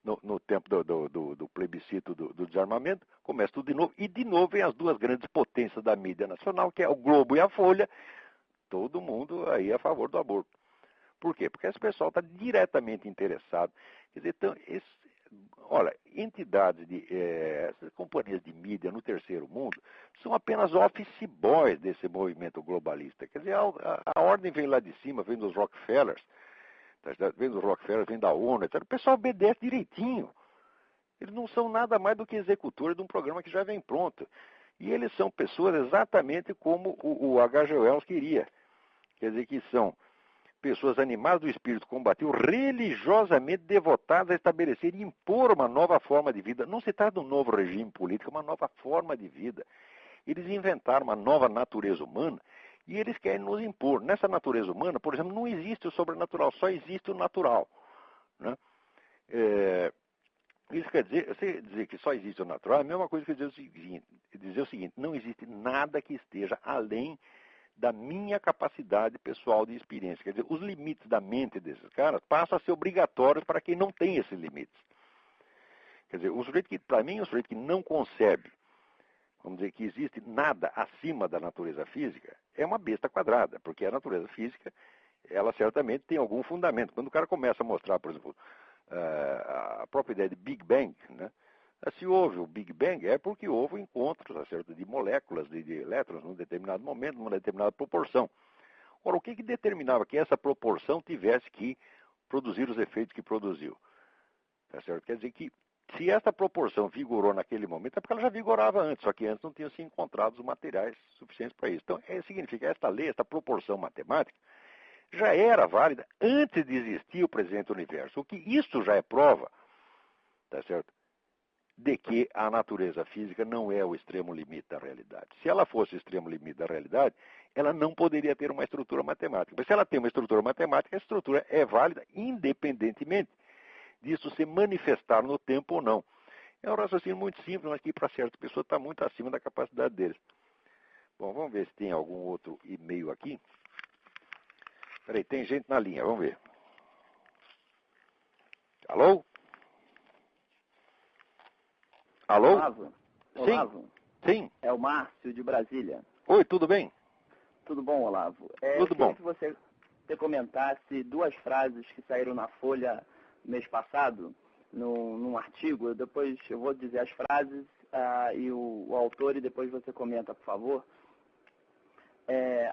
no tempo do plebiscito do desarmamento, começa tudo de novo, e de novo vem as duas grandes potências da mídia nacional, que é o Globo e a Folha, todo mundo aí a favor do aborto. Por quê? Porque esse pessoal está diretamente interessado. Quer dizer, então, olha, entidades, essas companhias de mídia no terceiro mundo são apenas office boys desse movimento globalista. Quer dizer, a ordem vem lá de cima, vem dos Rockefellers, vem da ONU, etc. O pessoal obedece direitinho. Eles não são nada mais do que executores de um programa que já vem pronto. E eles são pessoas exatamente como o H.G. Wells queria. Quer dizer, que são pessoas animadas do espírito combativo, religiosamente devotadas a estabelecer e impor uma nova forma de vida. Não se trata de um novo regime político, é uma nova forma de vida. Eles inventaram uma nova natureza humana e eles querem nos impor. Nessa natureza humana, por exemplo, não existe o sobrenatural, só existe o natural. Né? Isso quer dizer, você dizer que só existe o natural é a mesma coisa que dizer o seguinte, não existe nada que esteja além da minha capacidade pessoal de experiência. Quer dizer, os limites da mente desses caras passam a ser obrigatórios para quem não tem esses limites. Quer dizer, o sujeito que, para mim, o sujeito que não concebe, vamos dizer, que existe nada acima da natureza física, é uma besta quadrada, porque a natureza física, ela certamente tem algum fundamento. Quando o cara começa a mostrar, por exemplo, a própria ideia de Big Bang, né? Se houve o Big Bang, é porque houve encontros, tá certo, de moléculas, de elétrons, num determinado momento, numa determinada proporção. Ora, o que determinava que essa proporção tivesse que produzir os efeitos que produziu? Tá certo? Quer dizer que, se essa proporção vigorou naquele momento, é porque ela já vigorava antes, só que antes não tinham se encontrado os materiais suficientes para isso. Então, significa que esta lei, esta proporção matemática, já era válida antes de existir o presente universo. O que isso já é prova, tá certo, de que a natureza física não é o extremo limite da realidade. Se ela fosse o extremo limite da realidade, ela não poderia ter uma estrutura matemática. Mas se ela tem uma estrutura matemática, a estrutura é válida independentemente disso se manifestar no tempo ou não. É um raciocínio muito simples, mas que para certas pessoas está muito acima da capacidade deles. Bom, vamos ver se tem algum outro e-mail aqui. Peraí, tem gente na linha, vamos ver. Alô? Alô? Olavo. Sim. Olavo. Sim. É o Márcio de Brasília. Oi, tudo bem? Tudo bom, Olavo? Tudo bom. Eu queria que você comentasse duas frases que saíram na Folha mês passado, num artigo. Depois eu vou dizer as frases e o autor e depois você comenta, por favor.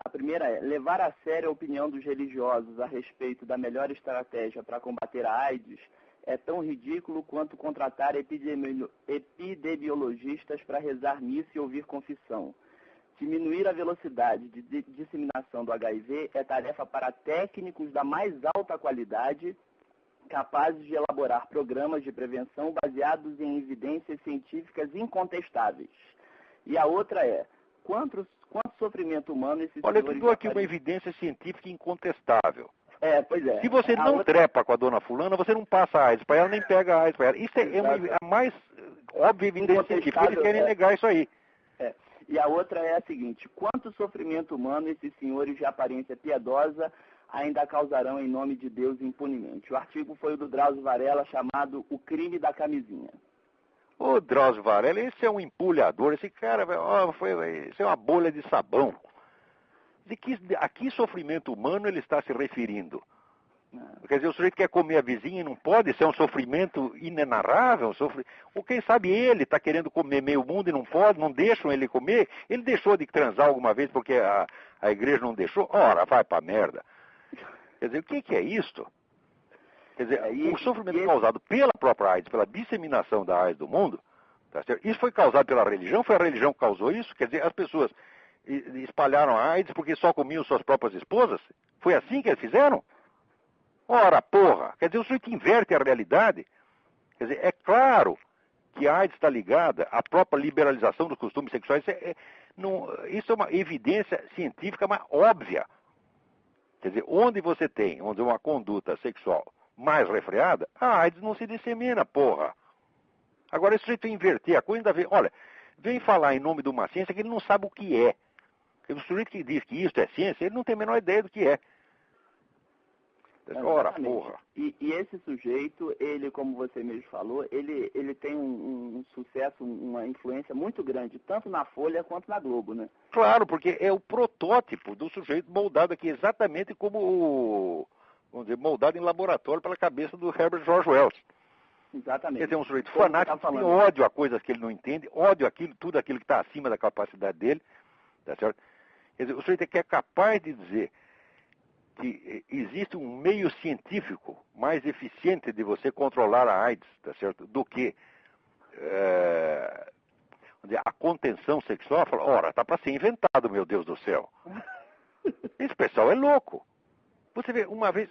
A primeira é: levar a sério a opinião dos religiosos a respeito da melhor estratégia para combater a AIDS é tão ridículo quanto contratar epidemiologistas para rezar missa e ouvir confissão. Diminuir a velocidade de disseminação do HIV é tarefa para técnicos da mais alta qualidade, capazes de elaborar programas de prevenção baseados em evidências científicas incontestáveis. E a outra é: quanto sofrimento humano esses Olha, eu senhores te dou aqui uma evidência científica incontestável. Pois é. Se você não trepa com a dona fulana, você não passa AIDS para ela, nem pega AIDS para ela. Isso é a mais óbvia evidência científica. Eles querem negar isso aí. E a outra é a seguinte: quanto sofrimento humano esses senhores de aparência piedosa ainda causarão em nome de Deus impunemente? O artigo foi o do Drauzio Varela, chamado O Crime da Camisinha. Ô, Drauzio Varela, esse é um empulhador. Esse cara, isso é uma bolha de sabão. A que sofrimento humano ele está se referindo? Quer dizer, o sujeito quer comer a vizinha e não pode? Isso é um sofrimento inenarrável? Ou quem sabe ele está querendo comer meio mundo e não pode, não deixam ele comer? Ele deixou de transar alguma vez porque a igreja não deixou? Ora, vai pra merda. Quer dizer, o que é isto? Quer dizer, o sofrimento causado pela própria AIDS, pela disseminação da AIDS do mundo, tá certo? Isso foi causado pela religião? Foi a religião que causou isso? Quer dizer, as pessoas espalharam a AIDS porque só comiam suas próprias esposas? Foi assim que eles fizeram? Ora, porra! Quer dizer, o sujeito inverte a realidade. Quer dizer, é claro que a AIDS está ligada à própria liberalização dos costumes sexuais. Isso é uma evidência científica, mas óbvia. Quer dizer, onde você tem, vamos dizer, uma conduta sexual mais refreada, a AIDS não se dissemina, porra. Agora, esse sujeito inverter a coisa, ainda vem, olha, vem falar em nome de uma ciência que ele não sabe o que é. O sujeito que diz que isso é ciência, ele não tem a menor ideia do que é. Ora, porra. E esse sujeito, ele, como você mesmo falou, ele tem um sucesso, uma influência muito grande, tanto na Folha quanto na Globo, né? Claro, porque é o protótipo do sujeito moldado aqui, exatamente como, vamos dizer, moldado em laboratório pela cabeça do Herbert George Wells. Exatamente. Quer dizer, um sujeito fanático que tem ódio a coisas que ele não entende, ódio àquilo, tudo aquilo que está acima da capacidade dele, tá certo? Quer dizer, o sujeito que é capaz de dizer que existe um meio científico mais eficiente de você controlar a AIDS, tá certo, do que a contenção sexual, fala, ora, tá para ser inventado, meu Deus do céu. Esse pessoal é louco. Você vê, uma vez,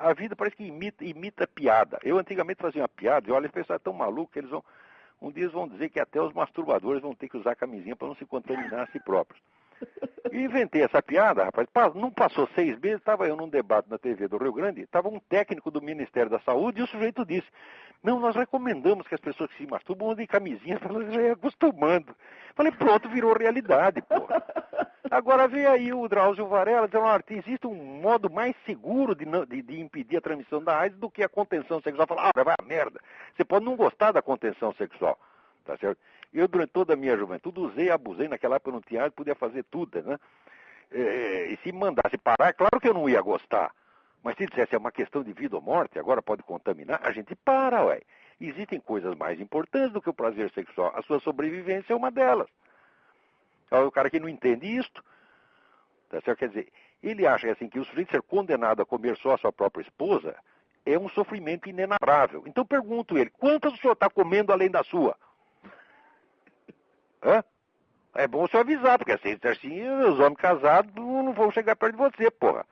a vida parece que imita piada. Eu antigamente fazia uma piada, e olha, esse pessoal é tão maluco que um dia eles vão dizer que até os masturbadores vão ter que usar camisinha para não se contaminar a si próprios. E inventei essa piada, rapaz. Não passou 6 meses, estava eu num debate na TV do Rio Grande, estava um técnico do Ministério da Saúde e o sujeito disse, não, nós recomendamos que as pessoas que se masturbam usem camisinha para elas já ir acostumando. Falei, pronto, virou realidade, pô. Agora vem aí o Drauzio Varela dizendo, olha, existe um modo mais seguro de impedir a transmissão da AIDS do que a contenção sexual. Fala, vai a merda. Você pode não gostar da contenção sexual, tá certo? Eu, durante toda a minha juventude, usei e abusei. Naquela época eu não tinha AIDS, podia fazer tudo, né? E se mandasse parar, é claro que eu não ia gostar. Mas se dissesse, é uma questão de vida ou morte, agora pode contaminar, a gente para, ué. Existem coisas mais importantes do que o prazer sexual. A sua sobrevivência é uma delas. Então, o cara que não entende isto, tá certo? Quer dizer, ele acha assim, que o sujeito ser condenado a comer só a sua própria esposa é um sofrimento inenarrável. Então pergunto ele, quantas o senhor está comendo além da sua? Hã? É bom o senhor avisar, porque assim, os homens casados não vão chegar perto de você, porra.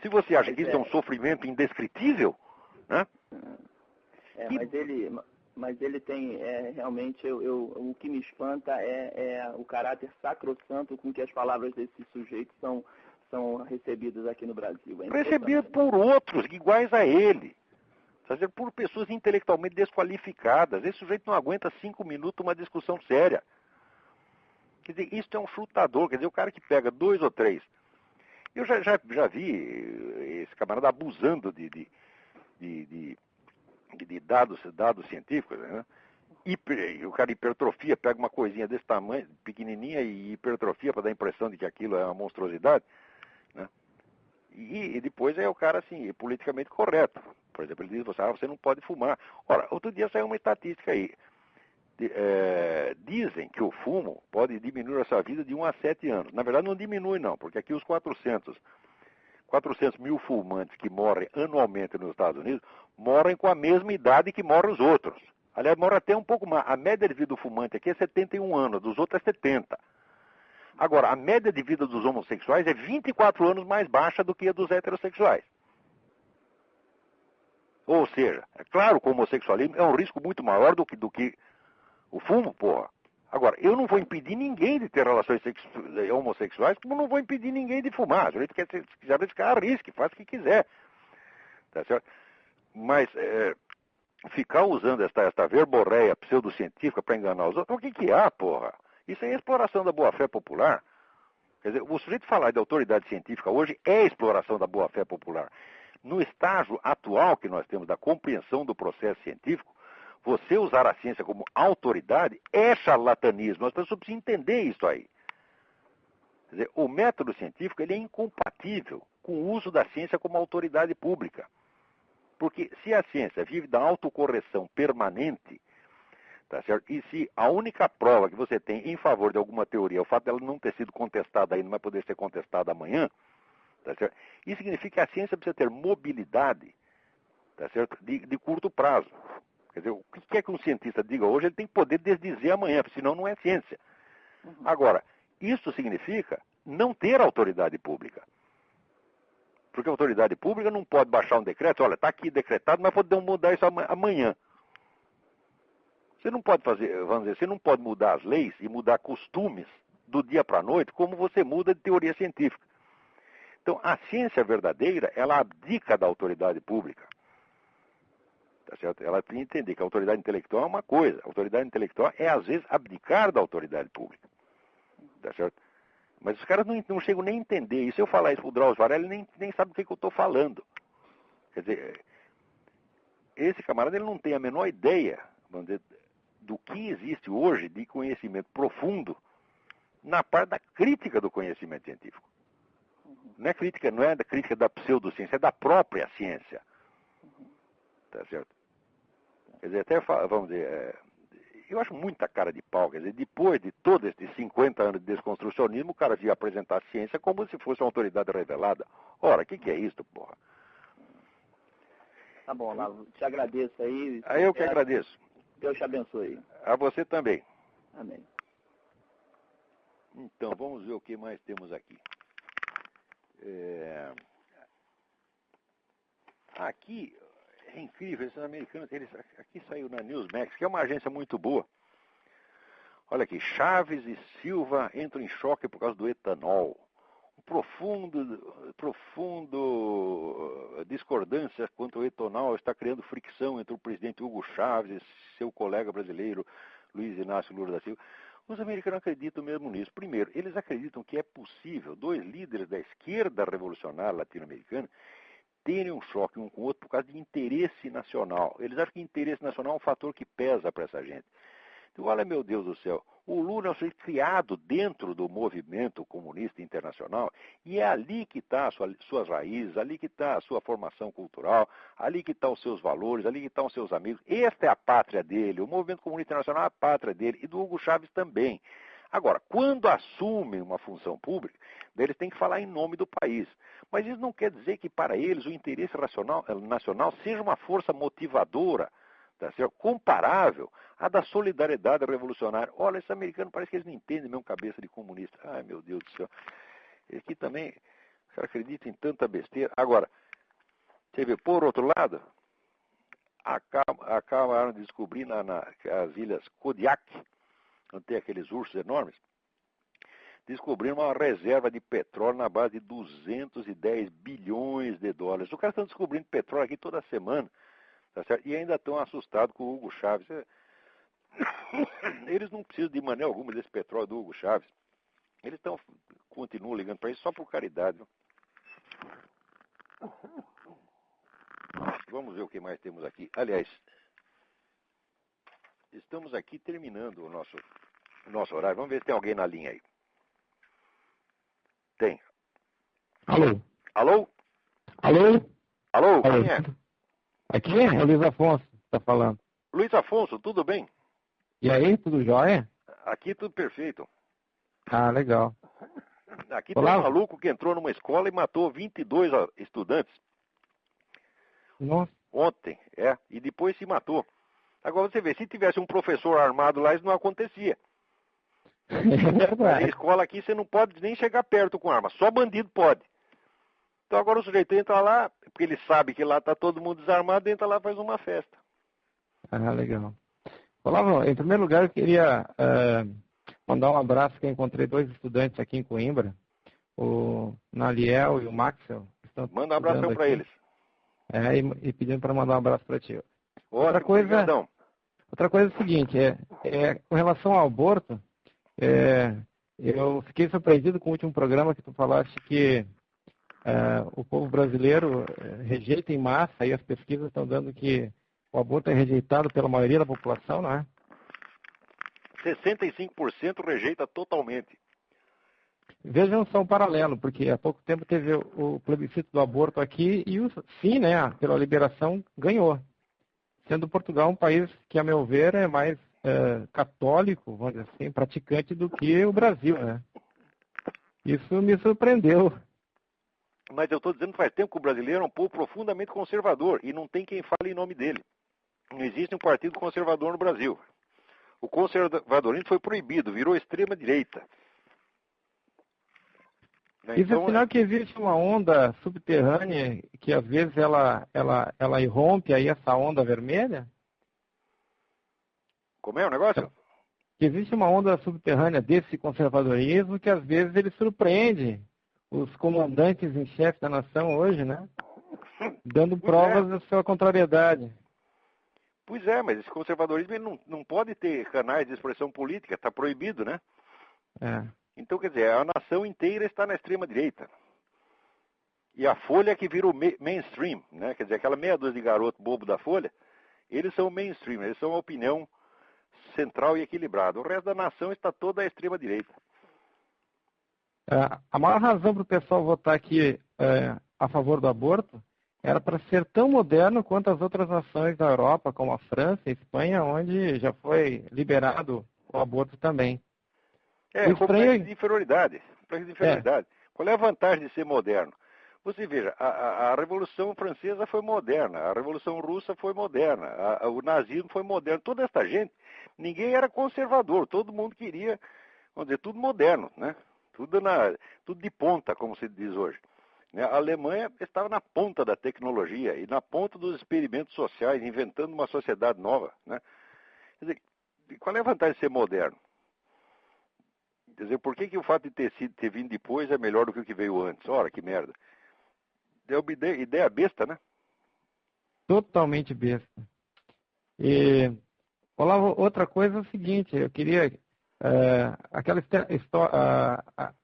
Se você acha que isso é um sofrimento indescritível, né? Mas ele tem, realmente, o que me espanta é o caráter sacrossanto com que as palavras desse sujeito são recebidas aqui no Brasil. Recebido por outros iguais a ele. Por pessoas intelectualmente desqualificadas. Esse sujeito não aguenta 5 minutos uma discussão séria. Quer dizer, isso é um chutador. Quer dizer, o cara que pega 2 ou 3. Eu já vi esse camarada abusando de dados científicos, né? O cara hipertrofia, pega uma coisinha desse tamanho, pequenininha, e hipertrofia para dar a impressão de que aquilo é uma monstruosidade, né? E depois é o cara, assim, politicamente correto. Por exemplo, ele diz, você não pode fumar. Ora, outro dia saiu uma estatística aí. Dizem que o fumo pode diminuir a sua vida de 1 a 7 anos. Na verdade, não diminui, não, porque aqui os 400 mil fumantes que morrem anualmente nos Estados Unidos morrem com a mesma idade que morrem os outros. Aliás, morre até um pouco mais. A média de vida do fumante aqui é 71 anos, dos outros é 70. Agora, a média de vida dos homossexuais é 24 anos mais baixa do que a dos heterossexuais. Ou seja, é claro que o homossexualismo é um risco muito maior do que o fumo, porra. Agora, eu não vou impedir ninguém de ter relações homossexuais, como não vou impedir ninguém de fumar. Se quiser arriscar, arrisque, faz o que quiser. Tá certo? Mas ficar usando esta verborreia pseudocientífica para enganar os outros, o que há, porra? Isso é exploração da boa-fé popular. Quer dizer, o sujeito falar de autoridade científica hoje é exploração da boa-fé popular. No estágio atual que nós temos da compreensão do processo científico, você usar a ciência como autoridade é charlatanismo. As pessoas precisam entender isso aí. Quer dizer, o método científico ele é incompatível com o uso da ciência como autoridade pública. Porque se a ciência vive da autocorreção permanente, tá certo? E se a única prova que você tem em favor de alguma teoria é o fato dela não ter sido contestada ainda, mas poder ser contestada amanhã, tá certo? Isso significa que a ciência precisa ter mobilidade, tá certo? De curto prazo. Quer dizer, o que quer que um cientista diga hoje, ele tem que poder desdizer amanhã, porque senão não é ciência. Agora, isso significa não ter autoridade pública. Porque a autoridade pública não pode baixar um decreto, olha, está aqui decretado, mas podemos mudar isso amanhã. Você não pode fazer, vamos dizer, você não pode mudar as leis e mudar costumes do dia para a noite, como você muda de teoria científica. Então, a ciência verdadeira, ela abdica da autoridade pública. Tá certo? Ela tem que entender que a autoridade intelectual é uma coisa. A autoridade intelectual é, às vezes, abdicar da autoridade pública. Tá certo? Mas os caras não chegam nem a entender. E se eu falar isso pro Drauzio Varela, ele nem sabe do que eu estou falando. Quer dizer, esse camarada ele não tem a menor ideia, vamos dizer, do que existe hoje de conhecimento profundo na parte da crítica do conhecimento científico. Não é da crítica da pseudociência, é da própria ciência. Tá certo? Quer dizer, até, vamos dizer, eu acho muita cara de pau. Quer dizer, depois de todos esses 50 anos de desconstrucionismo, o cara ia apresentar a ciência como se fosse uma autoridade revelada. Ora, o que é isso, porra? Tá bom, Olavo, te agradeço aí. Aí eu que agradeço. Deus te abençoe. A você também. Amém. Então, vamos ver o que mais temos aqui. Aqui, é incrível, esses americanos, aqui saiu na Newsmax, que é uma agência muito boa. Olha aqui, Chaves e Silva entram em choque por causa do etanol. Profundo discordância quanto ao etanol está criando fricção entre o presidente Hugo Chávez e seu colega brasileiro Luiz Inácio Lula da Silva. Os americanos acreditam mesmo nisso. Primeiro, eles acreditam que é possível dois líderes da esquerda revolucionária latino-americana terem um choque um com o outro por causa de interesse nacional. Eles acham que interesse nacional é um fator que pesa para essa gente. Então, olha, meu Deus do céu, o Lula foi criado dentro do movimento comunista internacional e é ali que está as suas raízes, ali que está a sua formação cultural, ali que estão os seus valores, ali que estão os seus amigos. Esta é a pátria dele, o movimento comunista internacional é a pátria dele e do Hugo Chávez também. Agora, quando assumem uma função pública, eles têm que falar em nome do país. Mas isso não quer dizer que para eles o interesse nacional seja uma força motivadora, tá certo? Comparável à da solidariedade revolucionária. Olha, esse americano parece que eles não entendem mesmo cabeça de comunista. Ai, meu Deus do céu. Aqui também, o cara acredita em tanta besteira. Agora, você vê, por outro lado, acabaram de descobrir nas ilhas Kodiak, onde tem aqueles ursos enormes, descobriram uma reserva de petróleo na base de 210 bilhões de dólares. Os caras estão descobrindo petróleo aqui toda semana. Tá certo? E ainda estão assustados com o Hugo Chávez. Eles não precisam de maneira alguma desse petróleo do Hugo Chávez. Eles continuam ligando para isso só por caridade. Vamos ver o que mais temos aqui. Aliás, estamos aqui terminando o nosso horário. Vamos ver se tem alguém na linha aí. Tem. Alô? Alô? Alô? Alô? Quem é? Aqui é o Luiz Afonso que está falando. Luiz Afonso, tudo bem? E aí, tudo jóia? Aqui tudo perfeito. Ah, legal. Aqui tem um maluco que entrou numa escola e matou 22 estudantes. Nossa. Ontem, e depois se matou. Agora você vê, se tivesse um professor armado lá, isso não acontecia. É verdade. Na escola aqui você não pode nem chegar perto com arma, só bandido pode. Então agora o sujeito entra lá, porque ele sabe que lá está todo mundo desarmado, entra lá e faz uma festa. Ah, legal. Olá, em primeiro lugar eu queria mandar um abraço, que eu encontrei dois estudantes aqui em Coimbra, o Naliel e o Maxwell. Manda um abração para eles. E pedindo para mandar um abraço para ti. Outra coisa é o seguinte, com relação ao aborto, eu fiquei surpreendido com o último programa que tu falaste que o povo brasileiro rejeita em massa, e as pesquisas estão dando que o aborto é rejeitado pela maioria da população, não é? 65% rejeita totalmente. Vejam só um paralelo, porque há pouco tempo teve o plebiscito do aborto aqui e o sim, né, pela liberação, ganhou. Sendo Portugal um país que, a meu ver, é mais católico, vamos dizer assim, praticante do que o Brasil, né? Isso me surpreendeu. Mas eu estou dizendo que faz tempo que o brasileiro é um povo profundamente conservador e não tem quem fale em nome dele. Não existe um partido conservador no Brasil. O conservadorismo foi proibido, virou extrema-direita. Isso é sinal que existe uma onda subterrânea que às vezes ela irrompe aí essa onda vermelha? Como é o negócio? Que existe uma onda subterrânea desse conservadorismo que às vezes ele surpreende os comandantes em chefe da nação hoje, né? Dando provas da sua contrariedade. Pois é, mas esse conservadorismo ele não pode ter canais de expressão política, está proibido, né? Então, quer dizer, a nação inteira está na extrema-direita. E a Folha que vira o mainstream, né? Quer dizer, aquela meia dúzia de garoto bobo da Folha, eles são o mainstream, eles são a opinião central e equilibrada. O resto da nação está toda à extrema-direita. A maior razão para o pessoal votar aqui a favor do aborto era para ser tão moderno quanto as outras nações da Europa, como a França e a Espanha, onde já foi liberado o aborto também. Complexo de inferioridade. Qual é a vantagem de ser moderno? Você veja, a Revolução Francesa foi moderna, a Revolução Russa foi moderna, o nazismo foi moderno. Toda essa gente, ninguém era conservador, todo mundo queria, vamos dizer, tudo moderno, né? Tudo de ponta, como se diz hoje. A Alemanha estava na ponta da tecnologia e na ponta dos experimentos sociais, inventando uma sociedade nova, né? Quer dizer, qual é a vantagem de ser moderno? Quer dizer, por que o fato de ter vindo depois é melhor do que o que veio antes? Ora, que merda. É uma ideia besta, né? Totalmente besta. E, Olavo, outra coisa é o seguinte, eu queria...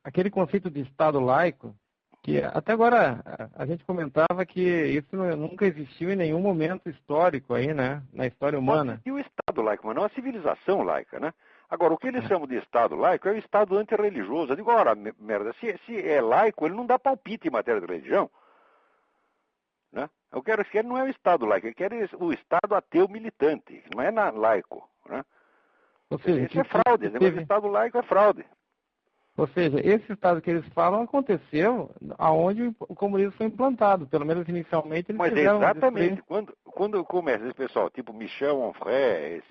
aquele conceito de Estado laico, que até agora a gente comentava que isso nunca existiu em nenhum momento histórico aí, né? Na história humana. E o Estado laico, mas não a civilização laica, né? Agora, o que eles chamam de Estado laico é o Estado antirreligioso. Eu digo, ora, merda, se é laico, ele não dá palpite em matéria de religião. Né? Eu quero que ele não é o Estado laico, eu quero o Estado ateu militante, não é laico. Né? Ou seja, isso é fraude, mas o Estado laico é fraude. Ou seja, esse Estado que eles falam aconteceu aonde o comunismo foi implantado, pelo menos inicialmente eles Mas fizeram exatamente, quando começa esse pessoal, tipo Michel Onfray,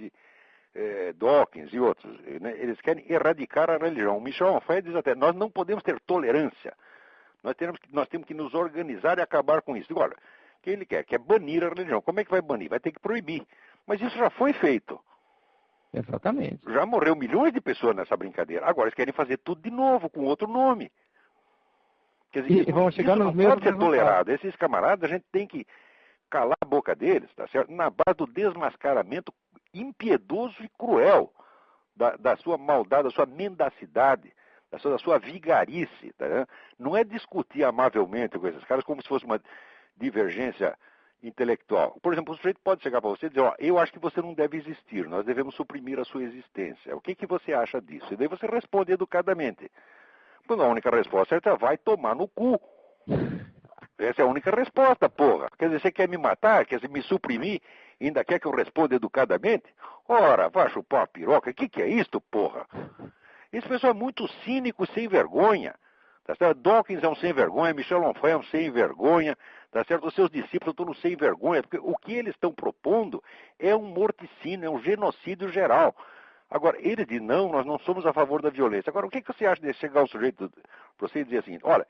Dawkins e outros, né, eles querem erradicar a religião. O Michel Onfray diz até, nós não podemos ter tolerância. Nós temos que nos organizar e acabar com isso. Agora, o que ele quer? Quer banir a religião. Como é que vai banir? Vai ter que proibir. Mas isso já foi feito. Exatamente. Já morreu milhões de pessoas nessa brincadeira. Agora eles querem fazer tudo de novo, com outro nome. Quer dizer, vão chegar isso nos não pode ser mesmos tolerado. Esses camaradas, a gente tem que calar a boca deles, tá certo? Na base do desmascaramento impiedoso e cruel da sua maldade, da sua mendacidade, da sua vigarice. Tá? Não é discutir amavelmente com esses caras como se fosse uma divergência intelectual. Por exemplo, o sujeito pode chegar para você e dizer, ó, eu acho que você não deve existir, nós devemos suprimir a sua existência. O que você acha disso? E daí você responde educadamente. Pois a única resposta certa é, vai tomar no cu. Essa é a única resposta, porra. Quer dizer, você quer me matar, quer me suprimir, ainda quer que eu responda educadamente? Ora, vai chupar uma piroca, o que é isto, porra? Esse pessoal é muito cínico, sem vergonha. Tá certo? Dawkins é um sem vergonha, Michel Onfray é um sem vergonha, tá certo? Os seus discípulos estão no sem vergonha, porque o que eles estão propondo é um morticínio, é um genocídio geral. Agora, ele diz, não, nós não somos a favor da violência. Agora, o que você acha de chegar o sujeito para você e dizer assim, olha,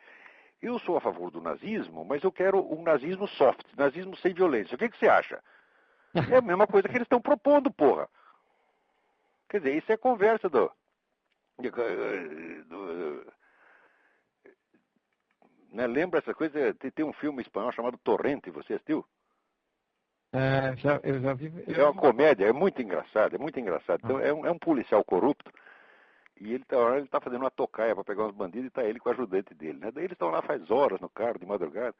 eu sou a favor do nazismo, mas eu quero um nazismo soft, nazismo sem violência. O que você acha? É a mesma coisa que eles estão propondo, porra. Quer dizer, isso é conversa né? Lembra essa coisa? Tem um filme espanhol chamado Torrente, você assistiu? Eu já vi. É uma comédia, é muito engraçado, é muito engraçado. Então, é um policial corrupto e ele tá fazendo uma tocaia para pegar uns bandidos e tá ele com o ajudante dele, né? Daí eles estão lá faz horas no carro, de madrugada.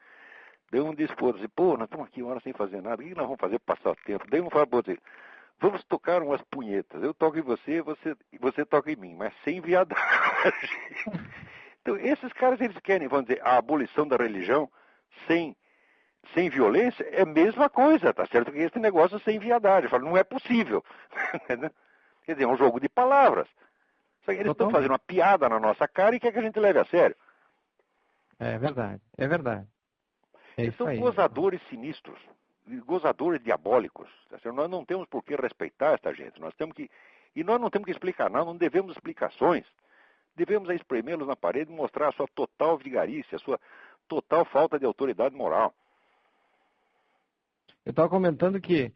Daí um diz pro outro assim, pô, nós estamos aqui uma hora sem fazer nada, o que nós vamos fazer para passar o tempo? Daí um fala pro outro assim, vamos tocar umas punhetas, eu toco em você, você toca em mim, mas sem viadagem. Então, esses caras, eles querem, vamos dizer, a abolição da religião sem violência é a mesma coisa, tá certo? Que esse negócio sem viadagem. Falo, não é possível. Quer dizer, é um jogo de palavras. Só que eles estão fazendo uma piada na nossa cara e quer que a gente leve a sério. É verdade, é verdade. Eles são gozadores sinistros, gozadores diabólicos. Tá certo? Nós não temos por que respeitar essa gente. E nós não temos que explicar nada, não devemos explicações. Devemos espremê-los na parede e mostrar a sua total vigarice, a sua total falta de autoridade moral. Eu estava comentando que,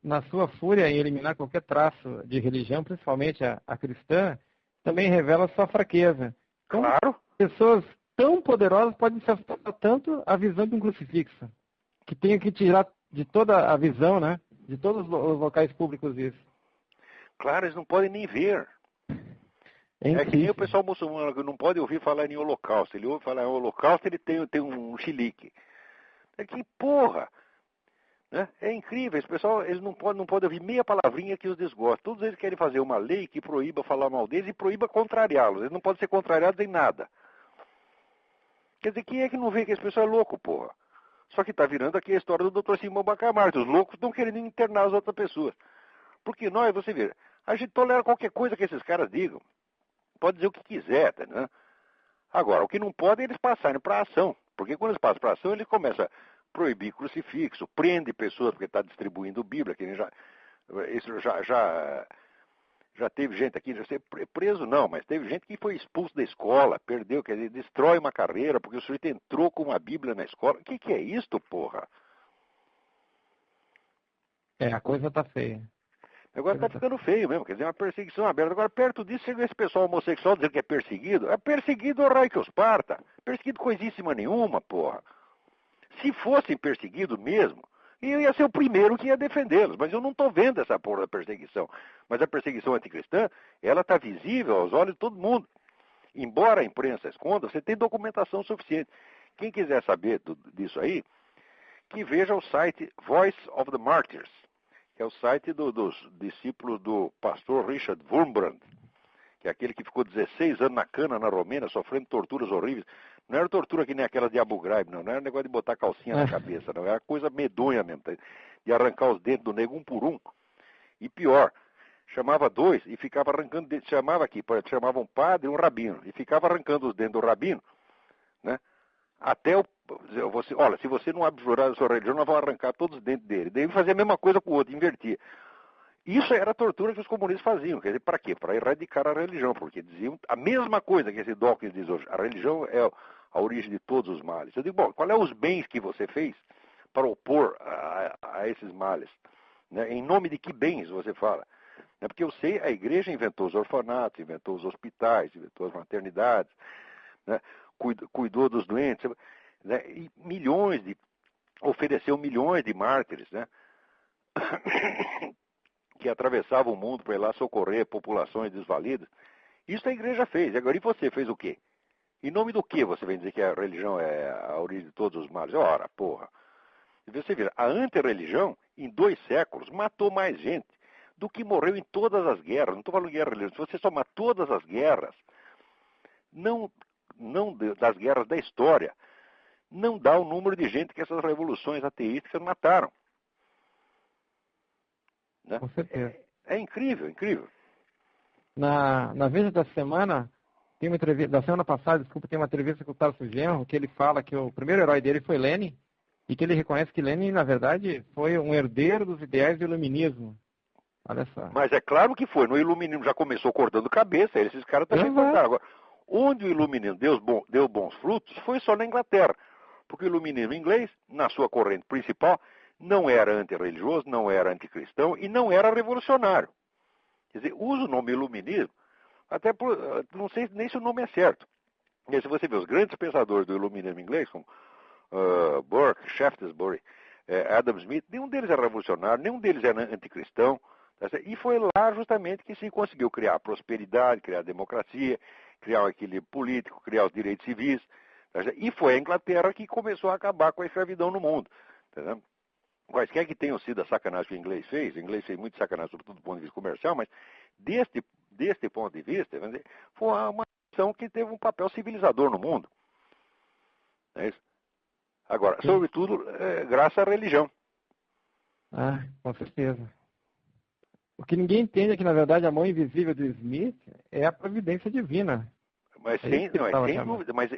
na sua fúria em eliminar qualquer traço de religião, principalmente a cristã, também revela sua fraqueza. Então, claro. Pessoas tão poderosas podem se afastar tanto a visão de um crucifixo, que tem que tirar de toda a visão, né, de todos os locais públicos isso. Claro, eles não podem nem ver. É que nem o pessoal muçulmano que não pode ouvir falar em holocausto. Ele ouve falar em holocausto, ele tem um chilique. É que porra! Né? É incrível, esse pessoal eles não podem ouvir meia palavrinha que os desgosta. Todos eles querem fazer uma lei que proíba falar mal deles e proíba contrariá-los. Eles não podem ser contrariados em nada. Quer dizer, quem é que não vê que esse pessoal é louco, porra? Só que está virando aqui a história do Dr. Simão Bacamarte. Os loucos estão querendo internar as outras pessoas. Porque nós, você vê, a gente tolera qualquer coisa que esses caras digam. Pode dizer o que quiser, tá, né? Agora, o que não pode é eles passarem para a ação. Porque quando eles passam para ação, ele começa a proibir crucifixo, prende pessoas porque está distribuindo Bíblia, que nem isso já teve gente aqui, já ser preso não, mas teve gente que foi expulso da escola, perdeu, quer dizer, destrói uma carreira, porque o sujeito entrou com uma Bíblia na escola. O que é isto, porra? A coisa tá feia. Agora está ficando feio mesmo, quer dizer, uma perseguição aberta. Agora, perto disso, chega esse pessoal homossexual dizendo que é perseguido. É perseguido o raio que os parta. Perseguido coisíssima nenhuma, porra. Se fossem perseguidos mesmo, eu ia ser o primeiro que ia defendê-los. Mas eu não estou vendo essa porra da perseguição. Mas a perseguição anticristã, ela está visível aos olhos de todo mundo. Embora a imprensa esconda, você tem documentação suficiente. Quem quiser saber disso aí, que veja o site Voice of the Martyrs, que é o site dos discípulos do pastor Richard Wurmbrand, que é aquele que ficou 16 anos na cana na Romênia, sofrendo torturas horríveis. Não era tortura que nem aquela de Abu Ghraib, não era negócio de botar calcinha na cabeça, não. Era coisa medonha mesmo, de arrancar os dentes do nego um por um. E pior, chamava dois e ficava arrancando dentes, chamava um padre e um rabino, e ficava arrancando os dentes do rabino, né? Até olha, se você não abjurar a sua religião, nós vamos arrancar todos os dentes dele. Daí fazer a mesma coisa com o outro, invertir. Isso era a tortura que os comunistas faziam. Quer dizer, para quê? Para erradicar a religião, porque diziam a mesma coisa que esse Dawkins diz hoje. A religião é a origem de todos os males. Eu digo, bom, qual é os bens que você fez para opor a esses males? Né? Em nome de que bens você fala? Porque eu sei, a igreja inventou os orfanatos, inventou os hospitais, inventou as maternidades, né? Cuidou dos doentes, né? E ofereceu milhões de mártires, né? Que atravessavam o mundo para ir lá socorrer populações desvalidas. Isso a igreja fez. Agora, e você fez o quê? Em nome do que você vem dizer que a religião é a origem de todos os males? Ora, porra. Você vê, a antirreligião, em 2 séculos, matou mais gente do que morreu em todas as guerras. Não estou falando de guerra religiosa. Se você somar todas as guerras, não das guerras da história, não dá o número de gente que essas revoluções ateístas mataram. Né? Com certeza. É incrível, incrível. Na Veja da Semana, tem uma entrevista, da semana passada, desculpa, tem uma entrevista com o Tarso Genro, que ele fala que o primeiro herói dele foi Lenin, e que ele reconhece que Lenin, na verdade, foi um herdeiro dos ideais do iluminismo. Olha só. Mas é claro que foi. No iluminismo já começou cortando cabeça, esses caras também cortaram. Agora, onde o iluminismo deu bons frutos foi só na Inglaterra. Porque o iluminismo inglês, na sua corrente principal, não era antirreligioso, não era anticristão e não era revolucionário. Quer dizer, usa o nome iluminismo, até por, não sei nem se o nome é certo. E se você vê os grandes pensadores do iluminismo inglês, como Burke, Shaftesbury, Adam Smith, nenhum deles era revolucionário, nenhum deles era anticristão. E foi lá justamente que se conseguiu criar prosperidade, criar democracia, criar um equilíbrio político, criar os direitos civis. E foi a Inglaterra que começou a acabar com a escravidão no mundo. Entendeu? Quaisquer que tenham sido a sacanagem que o inglês fez muito sacanagem, sobretudo do ponto de vista comercial, mas deste ponto de vista, foi uma nação que teve um papel civilizador no mundo. É isso? Agora, sobretudo, graças à religião. Ah, com certeza. O que ninguém entende é que, na verdade, a mão invisível do Smith é a providência divina. Mas sem dúvida, mas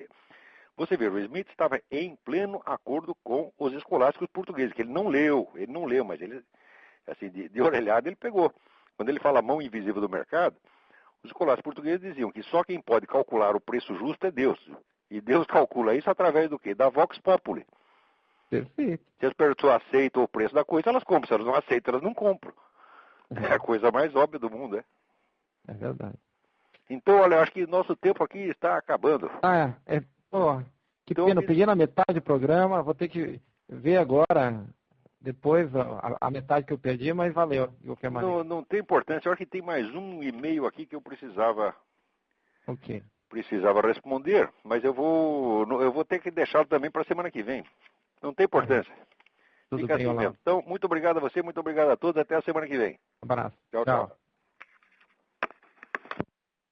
você vê, o Smith estava em pleno acordo com os escolásticos portugueses, que ele não leu, mas ele, assim, de orelhada ele pegou. Quando ele fala mão invisível do mercado, os escolásticos portugueses diziam que só quem pode calcular o preço justo é Deus. E Deus calcula isso através do quê? Da Vox Populi. Perfeito. Se as pessoas aceitam o preço da coisa, elas compram. Se elas não aceitam, elas não compram. É a coisa mais óbvia do mundo, É verdade. Então, olha, eu acho que nosso tempo aqui está acabando. Pô, que então, pena, eu peguei na metade do programa, vou ter que ver agora, depois, a metade que eu perdi, mas valeu, de qualquer maneira. Não tem importância, eu acho que tem mais um e-mail aqui que eu precisava responder, mas eu vou ter que deixá-lo também para a semana que vem. Não tem importância. Tudo Fica bem, assim mesmo. Então, muito obrigado a você, muito obrigado a todos, até a semana que vem. Um abraço. Tchau.